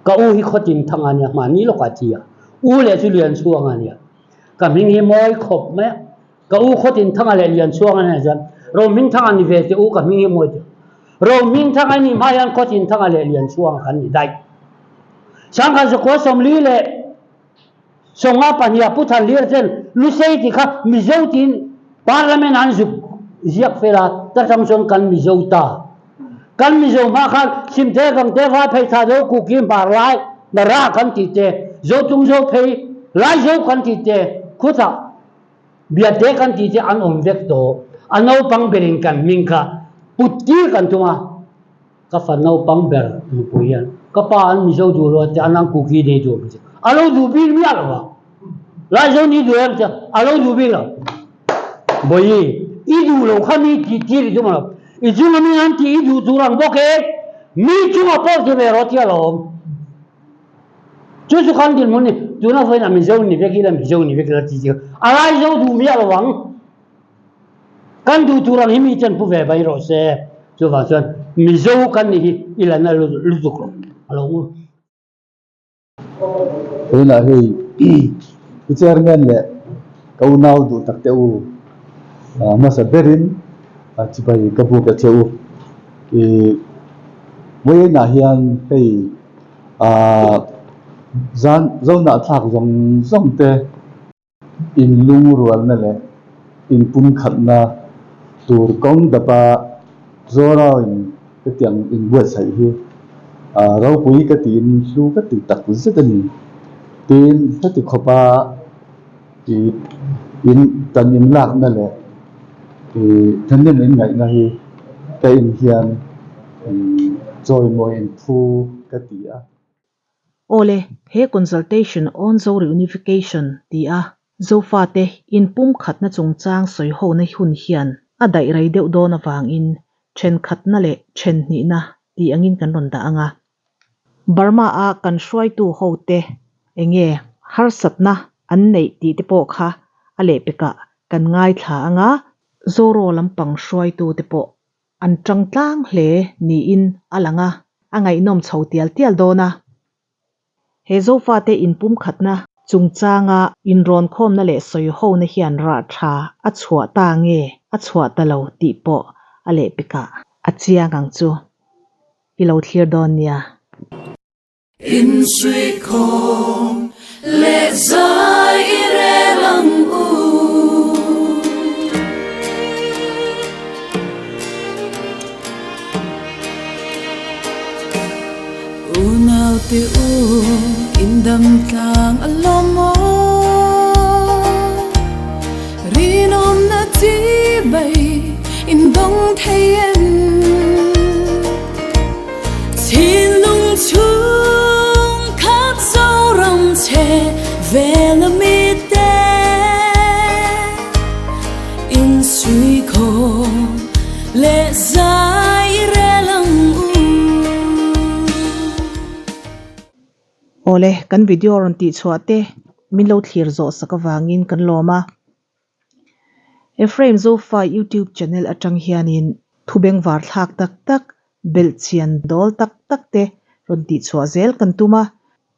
ka u hi khotin thang ania ma ni lo ka ti ya u le chu lian chuang ania ka ming hi moi khop me ka u khotin thang ale lian chuang ania jan ro min thang ani ve te u ka ming hi moi te ro min thang ani ma yan khotin thang ale lian chuang kan ni dai sang kan so ko som li le songa pania puthan lir chen lu sei ti kha mizo tin parliament an zu ziak fela ta chang son kan mizo ta kan mizo ma khan sim te gang te va phei tha do ku kim par lai na ra kan ti te zo tung zo phei lai zo kan ti te khuta bia te kan ti te an om vek to anau pang berin kan ming kha putti kan tuma ka fa nau pang ber lu puyan ka pa an mizo du lo te anang ku ki de do alo du bil mi alo lai zo ni du em cha alo du bil lo boi i du lo khami ti ti ri du ma i ju mi an ti i du du rang bo ke mi chu ma po de ro ti lo chu chu kan din mon ni du na foi na mi zo ni ve ki la mi zo ni ve ki la ti ji lai zo du mi alo wang kan du tu rang hi mi chen pu ve bai ro se chu wa chuan mi zo kan ni i la na lu du ko alo là khi cái chairman lệ câu nào đủ đặc tiêu mà sẽ berin chỉ phải cái vụ cái tiêu thì với nhà hiện thì gian dâu nợ thạc dòng dòng tê in lung ruột này lệ in pun khẩn na tur công đập do ra cái tiếng in buat sai hi rau pui cái tin lu cái từ tắc rất là tin rất là khó ba thì in tận in lạc này lệ thì thân nhân in ngày này cái in hiền rồi mọi in thu cái tía ole he consultation on zo reunification tia zo fa te in pum khat na chung chang soi ho na hun hian a dai rai deuh do na wang in chen khat na le chen ni na ti angin kan ron da anga Burma a kan shwai tu ho te enge har sat na an nei ti te po kha ale peka kan ngai thla anga zoro lampang shwai tu te po an tang tlang hle ni in alanga angai nom chho tial tial do na he zo fa te in pum khat na chung changa in ron khom na le soi ho na hian ra tha a chhuwa ta nge a chhuwa ta lo ti po ale peka achia gang chu ilo thlir don nia in suy khom lệ rơi re lăng u nào te u in dam tlang alomo rinom na ti bay in dong thayen tin lung chung khát sâu rong che về la mi te in suy khom lệ dài re lăng ole kan video ron ti chhuate min lo thlir zo sakawangin kan loma Ephraim Zofa YouTube channel atang hianin thubeng war thlak tak tak bel chian dol tak tak te ron ti chhuwa zel kan tuma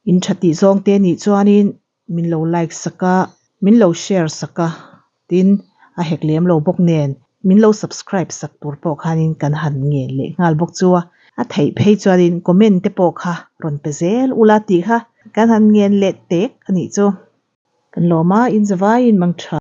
in thati zong te ni chuanin min lo like saka min lo share saka tin a heklem lo bok nen min lo subscribe sak tur po khanin kan han nge le ngal bok chuwa a thei phei chuanin comment te po kha ron pe zel ula ti kha kan han ngen le tek ani chu kan loma in zawai in mang tha